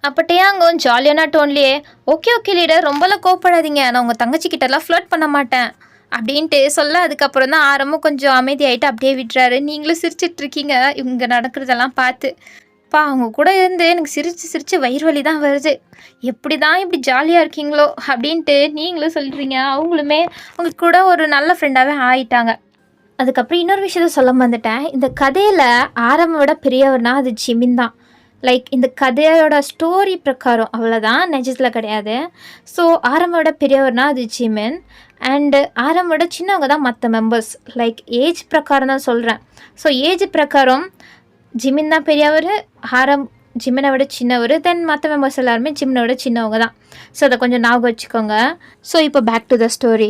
அப்போ டேங்கும் ஜாலியான டோன்லேயே ஓகே லீடர், ரொம்பலாம் கோப்படாதீங்க, நான் உங்கள் தங்கச்சிக்கிட்டலாம் ஃப்ளோட் பண்ண மாட்டேன் அப்படின்ட்டு சொல்ல, அதுக்கப்புறம் தான் ஆரமும் கொஞ்சம் அமைதியாகிட்டு அப்படியே விட்டுறாரு. நீங்களும் சிரிச்சிட்ருக்கீங்க இவங்க நடக்கிறதெல்லாம் பார்த்து. அவங்க கூட இருந்து எனக்கு சிரித்து வயிறு வலி தான் வருது. எப்படி தான் இப்படி ஜாலியாக இருக்கீங்களோ அப்படின்ட்டு நீங்களும் சொல்கிறீங்க. அவங்களுமே அவங்க கூட ஒரு நல்ல ஃப்ரெண்டாகவே ஆகிட்டாங்க. அதுக்கப்புறம் இன்னொரு விஷயத்த சொல்ல வந்துட்டேன். இந்த கதையில் ஆரம்போட பெரியவர்னா அது ஜிமின் தான். லைக் இந்த கதையோட ஸ்டோரி பிரகாரம் அவ்வளோதான், நிஜத்தில் கிடையாது. ஸோ ஆரம்போட பெரியவர்னா அது ஜிமின், அண்டு ஆரம்போட சின்னவங்க தான் மற்ற மெம்பர்ஸ். லைக் ஏஜ் பிரகாரம் தான் சொல்கிறேன். ஸோ ஏஜ் பிரகாரம் ஜிமின் தான் பெரியவர், ஆரம் ஜிமினை விட சின்னவர், தென் மற்ற மெம்பர்ஸ் எல்லாருமே ஜிமினை விட சின்னவங்க தான். ஸோ அதை கொஞ்சம் ஞாபகம் வச்சுக்கோங்க. ஸோ இப்போ பேக் டு த ஸ்டோரி.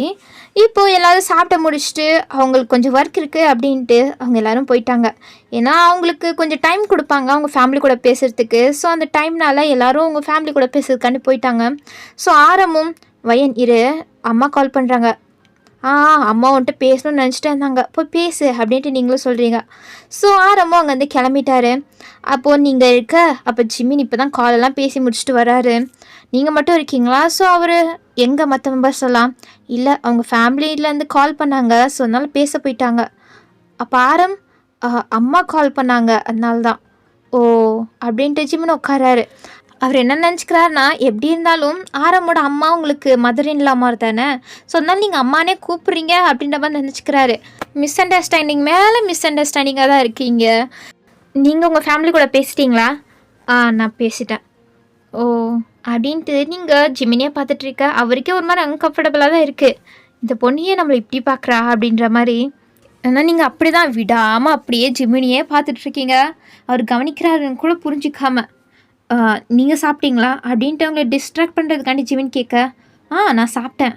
இப்போது எல்லோரும் சாப்பிட்டு முடிச்சுட்டு அவங்களுக்கு கொஞ்சம் ஒர்க் இருக்குது அப்படின்ட்டு அவங்க எல்லோரும் போயிட்டாங்க. ஏன்னா அவங்களுக்கு கொஞ்சம் டைம் கொடுப்பாங்க அவங்க ஃபேமிலி கூட பேசுகிறதுக்கு. ஸோ அந்த டைம்னால எல்லோரும் அவங்க ஃபேமிலி கூட பேசுறதுக்காண்டி போயிட்டாங்க. ஸோ ஆரமும், வயன் இரு, அம்மா கால் பண்ணுறாங்க. அம்மா வந்துட்டு பேசணும்னு நினச்சிட்டு இருந்தாங்க, போய் பேசு அப்படின்ட்டு நீங்களும் சொல்கிறீங்க. ஸோ ஆரம்பம் அங்கே வந்து கிளம்பிட்டாரு. அப்போது நீங்கள் இருக்க, அப்போ ஜிமின் இப்போ தான் காலெல்லாம் பேசி முடிச்சுட்டு வராரு. நீங்கள் மட்டும் இருக்கீங்களா? ஸோ அவர் எங்கே மற்ற மெம்பர்ஸ் எல்லாம்? இல்லை, அவங்க ஃபேமிலியிலேருந்து கால் பண்ணாங்க, ஸோ அதனால பேச போயிட்டாங்க. அப்போ ஆரம், அம்மா கால் பண்ணாங்க அதனால தான். ஓ அப்படின்ட்டு ஜிமின் உட்காராரு. அவர் என்ன நினச்சிக்கிறாருன்னா, எப்படி இருந்தாலும் ஆரமோட அம்மா உங்களுக்கு மதர் இன் லா மாதிரி தானே, ஸோ அதனால நீங்கள் அம்மானே கூப்பிட்றீங்க அப்படின்ற மாதிரி நினச்சிக்கிறாரு. மிஸ் அண்டர்ஸ்டாண்டிங் மேலே மிஸ் அண்டர்ஸ்டாண்டிங்காக தான் இருக்கீங்க. நீங்கள் உங்கள் ஃபேமிலி கூட பேசிட்டீங்களா? நான் பேசிட்டேன். ஓ அப்படின்ட்டு நீங்கள் ஜிமினியே பார்த்துட்ருக்க. அவருக்கே ஒரு மாதிரி அன்கம்ஃபர்டபுளாக தான் இருக்குது. இந்த பொண்ணையே நம்மளை இப்படி பார்க்குறா அப்படின்ற மாதிரி. ஆனால் நீங்கள் அப்படி தான் விடாமல் அப்படியே ஜிமினியே பார்த்துட்ருக்கீங்க. அவர் கவனிக்கிறாருன்னு கூட புரிஞ்சிக்காமல். நீங்கள் சாப்பிட்டீங்களா அப்படின்ட்டு அவங்களை டிஸ்ட்ராக்ட் பண்ணுறதுக்காண்டி ஜிமின் கேட்க, நான் சாப்பிட்டேன்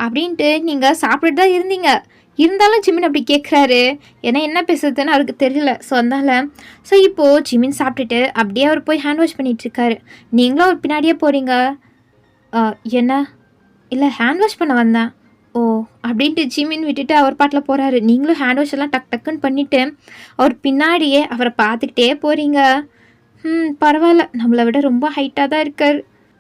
அப்படின்ட்டு நீங்கள் சாப்பிட்டுட்டு தான் இருந்தீங்க. இருந்தாலும் ஜிமின் அப்படி கேட்குறாரு. ஏன்னா என்ன பேசுறதுன்னு அவருக்கு தெரியல. ஸோ அதனால் இப்போது ஜிமின் சாப்பிட்டுட்டு அப்படியே அவர் போய் ஹேண்ட் வாஷ் பண்ணிகிட்ருக்காரு. நீங்களும் அவர் பின்னாடியே போகிறீங்க. என்ன? இல்லை ஹேண்ட் வாஷ் பண்ண வந்தேன். ஓ அப்படின்ட்டு ஜிமின் விட்டுட்டு அவர் பாட்டில் போகிறாரு. நீங்களும் ஹேண்ட் வாஷ் எல்லாம் டக்குன்னு பண்ணிவிட்டு அவர் பின்னாடியே அவரை பார்த்துக்கிட்டே போகிறீங்க. பரவாயில்ல, நம்மளை விட ரொம்ப ஹைட்டாக தான் இருக்கார்.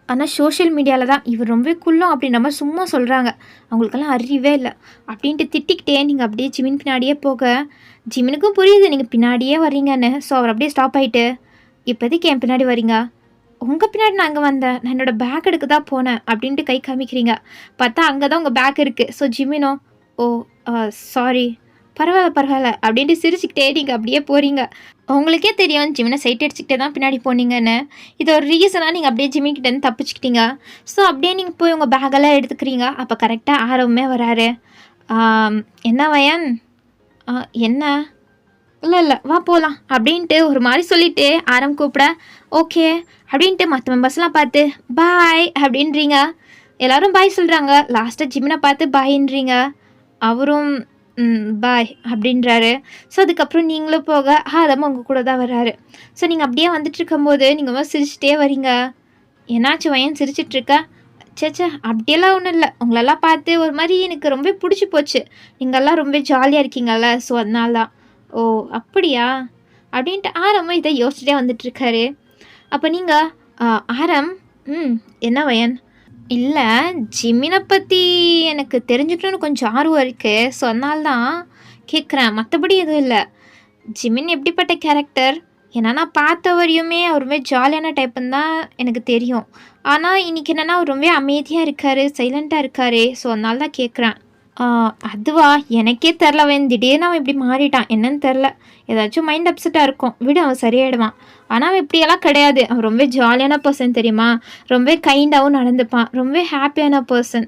ஆனால் சோஷியல் மீடியாவில் தான் இவர் ரொம்ப குள்ளம் அப்படின்ற மாதிரி சும்மா சொல்கிறாங்க. அவங்களுக்கெல்லாம் அறிவே இல்லை அப்படின்ட்டு திட்டிக்கிட்டே நீங்கள் அப்படியே ஜிமின் பின்னாடியே போக ஜிமினுக்கும் புரியுது நீங்கள் பின்னாடியே வரீங்கன்னு. ஸோ அவர் அப்படியே ஸ்டாப் ஆகிட்டு, இப்போதைக்கு என் பின்னாடி வரீங்க. உங்கள் பின்னாடி நான் அங்கே வந்தேன், நான் என்னோடய பேக் எடுக்க தான் போனேன் அப்படின்ட்டு கை காமிக்கிறீங்க. பார்த்தா அங்கே தான் உங்கள் பேக் இருக்குது. ஸோ ஜிமினோ, ஓ சாரி, பரவாயில்ல அப்படின்ட்டு சிரிச்சுக்கிட்டே நீங்கள் அப்படியே போகிறீங்க. உங்களுக்கே தெரியும் ஜிமினை சைட் அடிச்சுக்கிட்டே தான் பின்னாடி போனீங்கன்னு. இது ஒரு ரீசனாக நீங்கள் அப்படியே ஜிமின்கிட்டேருந்து தப்பிச்சுக்கிட்டீங்க. ஸோ அப்படியே நீங்கள் போய் உங்கள் பேக்கெல்லாம் எடுத்துக்கிறீங்க. அப்போ கரெக்டாக ஆரம்பமே வராரு. என்ன வயன்? என்ன? இல்லை வா போகலாம் அப்படின்ட்டு ஒரு மாதிரி சொல்லிவிட்டு ஆரம் கூப்பிட ஓகே அப்படின்ட்டு மற்ற மெம்பர்ஸ்லாம் பார்த்து பாய் அப்படின்றீங்க. எல்லோரும் பாய் சொல்கிறாங்க. லாஸ்ட்டாக ஜிமினை பார்த்து பாயின்றீங்க. அவரும் பாய் அப்படின்றாரு. ஸோ அதுக்கப்புறம் நீங்களும் போக ஆரம் உங்கள் கூட தான் வர்றாரு. ஸோ நீங்கள் அப்படியே வந்துட்டு இருக்கும்போது நீங்கள் சிரிச்சிட்டே வரீங்க. என்னாச்சு வயன் சிரிச்சிட்ருக்க? சேச்சா அப்படியெல்லாம் ஒன்றும் இல்லை, உங்களெல்லாம் பார்த்து ஒரு மாதிரி எனக்கு ரொம்ப பிடிச்சி போச்சு. நீங்கள்லாம் ரொம்ப ஜாலியாக இருக்கீங்கல்ல, ஸோ அதனால தான். ஓ அப்படியா அப்படின்ட்டு ஆரமும் இதை யோசிச்சுட்டே வந்துட்டுருக்காரு. அப்போ நீங்கள் ஆரம் என்ன வயன்? இல்லை ஜிமினை பற்றி எனக்கு தெரிஞ்சுக்கணுன்னு கொஞ்சம் ஆர்வம் இருக்குது. ஸோ அதனால தான் கேட்குறேன், மற்றபடி எதுவும் இல்லை. ஜிமின் எப்படிப்பட்ட கேரக்டர்? ஏன்னா நான் பார்த்த வரையுமே அவர் ரொம்ப ஜாலியான டைப்புன்னு தான் எனக்கு தெரியும். ஆனால் இன்றைக்கி என்னென்னா அவர் ரொம்ப அமைதியாக இருக்கார், சைலண்ட்டாக இருக்கார். ஸோ அதனால தான் கேட்குறேன். அதுவா எனக்கே தெரில அவன் திடீர்னு அவன் இப்படி மாறிட்டான், என்னன்னு தெரில. ஏதாச்சும் மைண்ட் அப்செட்டாக இருக்கும், விடு அவன் சரியாயிடுவான். ஆனால் அவன் இப்படியெல்லாம் கிடையாது. அவன் ரொம்ப ஜாலியான பர்சன் தெரியுமா, ரொம்ப கைண்டாகவும் நடந்துப்பான், ரொம்ப ஹாப்பியான பர்சன்.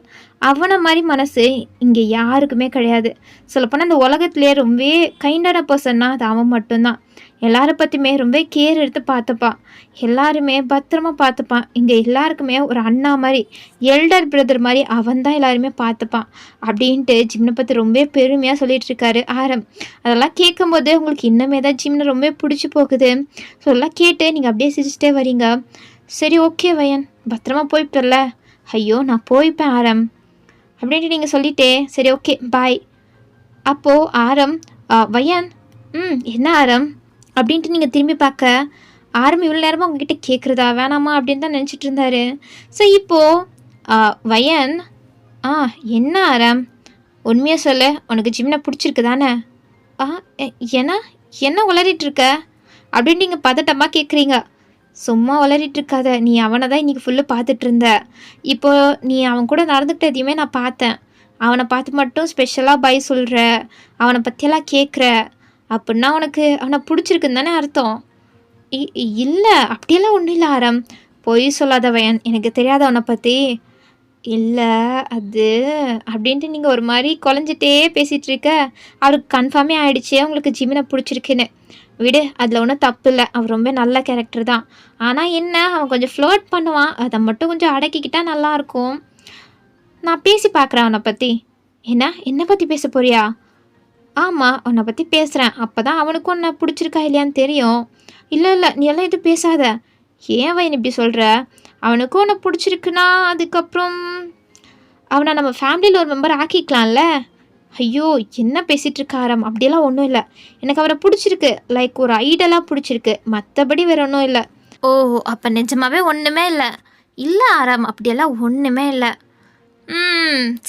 அவனை மாதிரி மனசு இங்கே யாருக்குமே கிடையாது. சொல்லப்போனால் இந்த உலகத்துலேயே ரொம்ப கைண்டான பர்சன்னா அது அவன் மட்டும்தான். எல்லாரை பற்றியுமே ரொம்ப கேர் எடுத்து பார்த்துப்பான், எல்லாருமே பத்திரமா பார்த்துப்பான். இங்கே எல்லாருக்குமே ஒரு அண்ணா மாதிரி, எல்டர் பிரதர் மாதிரி அவன் தான் எல்லாருமே பார்த்துப்பான் அப்படின்ட்டு ஜிம்னை பற்றி ரொம்ப பெருமையாக சொல்லிகிட்ருக்காரு ஆரம். அதெல்லாம் கேட்கும்போது உங்களுக்கு இன்னுமே தான் ஜிம்னை ரொம்ப பிடிச்சி போகுது. ஸோ எல்லாம் கேட்டு நீங்கள் அப்படியே சிரிச்சிட்டே வரீங்க. சரி ஓகே வயன், பத்திரமா போய்ப்பிடல? ஐயோ நான் போய்ப்பேன் ஆரம் அப்படின்ட்டு நீங்கள் சொல்லிட்டே சரி ஓகே பாய். அப்போது ஆரம் வயன் என்ன ஆரம் அப்படின்ட்டு நீங்கள் திரும்பி பார்க்க ஆரம் இவ்வளோ நேரமாக உங்ககிட்ட கேட்குறதா வேணாமா அப்படின்னு தான் நினச்சிட்டு இருந்தாரு. ஸோ இப்போது வயன் என்ன ஆரம் உண்மையாக சொல்ல, உனக்கு ஜிம்னை பிடிச்சிருக்கு தானே? ஏன்னா என்ன உளறிட்டுருக்க அப்படின்னு நீங்கள் பதட்டமாக கேட்குறீங்க. சும்மா உளறிட்டுருக்காத, நீ அவனை தான் இன்றைக்கி ஃபுல்லு பார்த்துட்டு இருந்த. இப்போது நீ அவன் கூட நடந்துக்கிட்டதையுமே நான் பார்த்தேன். அவனை பார்த்து மட்டும் ஸ்பெஷலாக பை சொல்கிற, அவனை பற்றியெல்லாம் கேட்குற அப்படின்னா உனக்கு அவனை பிடிச்சிருக்குன்னு தானே அர்த்தம்? இல்லை அப்படியெல்லாம் ஒன்றும் இல்லை ஆரம், பொய் சொல்லாத வயன், எனக்கு தெரியாத அவனை பற்றி. இல்லை அது அப்படின்ட்டு நீங்கள் ஒரு மாதிரி குழஞ்சிட்டே பேசிகிட்ருக்க. அவருக்கு கன்ஃபார்மே ஆகிடுச்சு உங்களுக்கு ஜிமினை பிடிச்சிருக்குன்னு. விடு, அதில் ஒன்றும் தப்பு இல்லை, அவர் ரொம்ப நல்ல கேரக்டர் தான். ஆனால் என்ன, அவன் கொஞ்சம் ஃப்ளர்ட் பண்ணுவான், அதை மட்டும் கொஞ்சம் அடக்கிக்கிட்டால் நல்லாயிருக்கும். நான் பேசி பார்க்குறேன் அவனை பற்றி. என்ன பற்றி பேச போறியா? ஆமாம் உன்னை பற்றி பேசுகிறேன், அப்போ தான் அவனுக்கும் உன்னை பிடிச்சிருக்கா இல்லையான்னு தெரியும். இல்லை நீ எல்லாம் எதுவும் பேசாத. ஏன் வயன் இப்படி சொல்கிற? அவனுக்கும் உன்னை பிடிச்சிருக்குன்னா அதுக்கப்புறம் அவனை நம்ம ஃபேமிலியில் ஒரு மெம்பர் ஆக்கிக்கலாம்ல. ஐயோ என்ன பேசிகிட்டு இருக்க ஆரம், அப்படியெல்லாம் ஒன்றும் இல்லை. எனக்கு அவரை பிடிச்சிருக்கு, லைக் ஒரு ஐடலாக பிடிச்சிருக்கு, மற்றபடி வேறு ஒன்றும் இல்லை. ஓ அப்போ நிஜமாவே ஒன்றுமே இல்லை? இல்லை ஆரம் அப்படியெல்லாம் ஒன்றுமே இல்லை.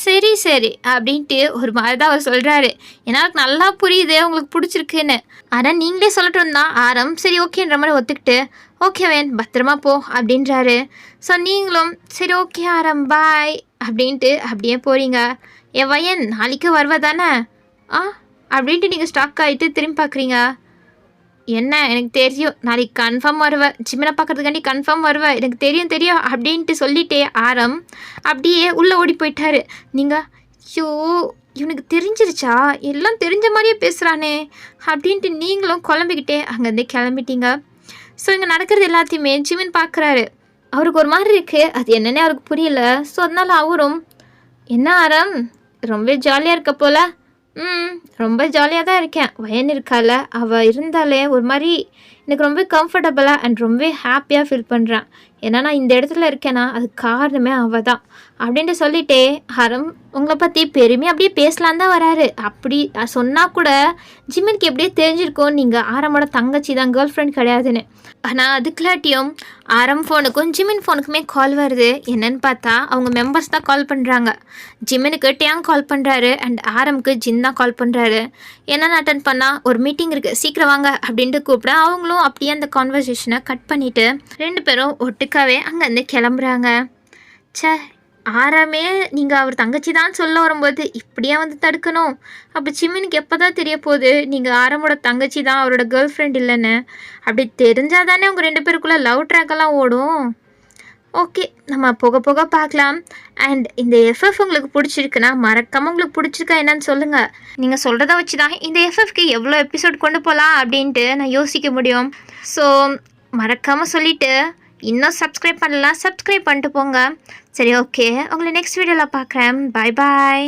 சரி அப்படின்ட்டு ஒரு மாதிரி தான் அவர் சொல்கிறாரு. ஏன்னா நல்லா புரியுது உங்களுக்கு பிடிச்சிருக்குன்னு. ஆனால் நீங்களே சொல்லட்டும் தான் ஆரம் சரி ஓகேன்ற மாதிரி ஒத்துக்கிட்டு ஓகே வேன் பத்திரமா போ அப்படின்றாரு. ஸோ நீங்களும் சரி ஓகே ஆரம் பாய் அப்படின்ட்டு அப்படியே போகிறீங்க. என் வயன் நாளைக்கு வருவ தானே? அப்படின்ட்டு நீங்கள் ஸ்டாக் ஆகிட்டு திரும்பி பார்க்குறீங்க. என்ன எனக்கு தெரியும், நாளைக்கு கன்ஃபார்ம் வருவேன், ஜிம்மினை பார்க்கறதுக்காண்டி கன்ஃபார்ம் வருவேன், எனக்கு தெரியும் அப்படின்ட்டு சொல்லிட்டே ஆரம் அப்படியே உள்ளே ஓடி போயிட்டாரு. நீங்கள் ஐயோ இவனுக்கு தெரிஞ்சிருச்சா, எல்லாம் தெரிஞ்ச மாதிரியே பேசுகிறானே அப்படின்ட்டு நீங்களும் குழம்பிக்கிட்டே அங்கேருந்து கிளம்பிட்டீங்க. ஸோ இங்கே நடக்கிறது எல்லாத்தையுமே ஜிமின் பார்க்குறாரு. அவருக்கு ஒரு மாதிரி இருக்குது, அது என்னன்னே அவருக்கு புரியல. ஸோ அதனால் அவரும் என்ன ஆரம், ரொம்ப ஜாலியாக இருக்க போல. ம், ரொம்ப ஜாலியாக தான் இருக்கேன். வயன் இருக்கால, அவள் இருந்தாலே ஒரு மாதிரி எனக்கு ரொம்ப கம்ஃபர்டபுளாக அண்ட் ரொம்ப ஹாப்பியாக ஃபீல் பண்ணுறேன். ஏன்னா நான் இந்த இடத்துல இருக்கேன்னா அது காரணமே அவள் தான் அப்படின்ட்டு சொல்லிட்டே ஹரம் உங்களை பற்றி பெருமையாக அப்படியே பேசலான் தான் வராரு. அப்படி சொன்னால் கூட ஜிமினுக்கு எப்படியே தெரிஞ்சிருக்கும் நீங்கள் ஆரமோட தங்கச்சி தான், கேர்ள் ஃப்ரெண்ட் கிடையாதுன்னு. ஆனால் அதுக்குலாட்டியும் ஆரம் ஃபோனுக்கும் ஜிமின் ஃபோனுக்குமே கால் வருது. என்னன்னு பார்த்தா அவங்க மெம்பர்ஸ் தான் கால் பண்ணுறாங்க. ஜிமினுக்கு டேங் கால் பண்ணுறாரு அண்ட் ஆரமுக்கு ஜின் தான் கால் பண்ணுறாரு. என்னென்னு அட்டன் பண்ணால் ஒரு மீட்டிங் இருக்குது, சீக்கிரம் வாங்க அப்படின்ட்டு கூப்பிட அவங்களும் அப்படியே அந்த கான்வர்சேஷனை கட் பண்ணிவிட்டு 2 பேரும் ஒட்டுக்காவே அங்கேருந்து கிளம்புறாங்க. சே, ஆரமே நீங்கள் அவர் தங்கச்சி தான் சொல்ல வரும்போது இப்படியே வந்து தடுக்கணும். அப்போ ஜிமினுக்கு எப்போ தான் தெரிய போகுது நீங்கள் ஆரமோட தங்கச்சி தான், அவரோட கேர்ள் ஃப்ரெண்ட் இல்லைன்னு. அப்படி தெரிஞ்சால் தானே அவங்க 2 பேருக்குள்ளே லவ் ட்ராக்கெல்லாம் ஓடும். ஓகே, நம்ம போக போக பார்க்கலாம். அண்ட் இந்த எஃப்எஃப் உங்களுக்கு பிடிச்சிருக்குன்னா மறக்காமல் உங்களுக்கு பிடிச்சிருக்கா என்னன்னு சொல்லுங்கள். நீங்கள் சொல்கிறத வச்சு தான் இந்த எஃப்எஃப்க்கு எவ்வளோ எபிசோட் கொண்டு போகலாம் அப்படின்ட்டு நான் யோசிக்க முடியும். ஸோ மறக்காமல் சொல்லிவிட்டு இன்னும் சப்ஸ்கிரைப் பண்ணலாம், சப்ஸ்கிரைப் பண்ணிட்டு போங்க. சரி, ஓகே, உங்களை நெக்ஸ்ட் வீடியோவில் பார்க்குறேன். பாய் பாய்.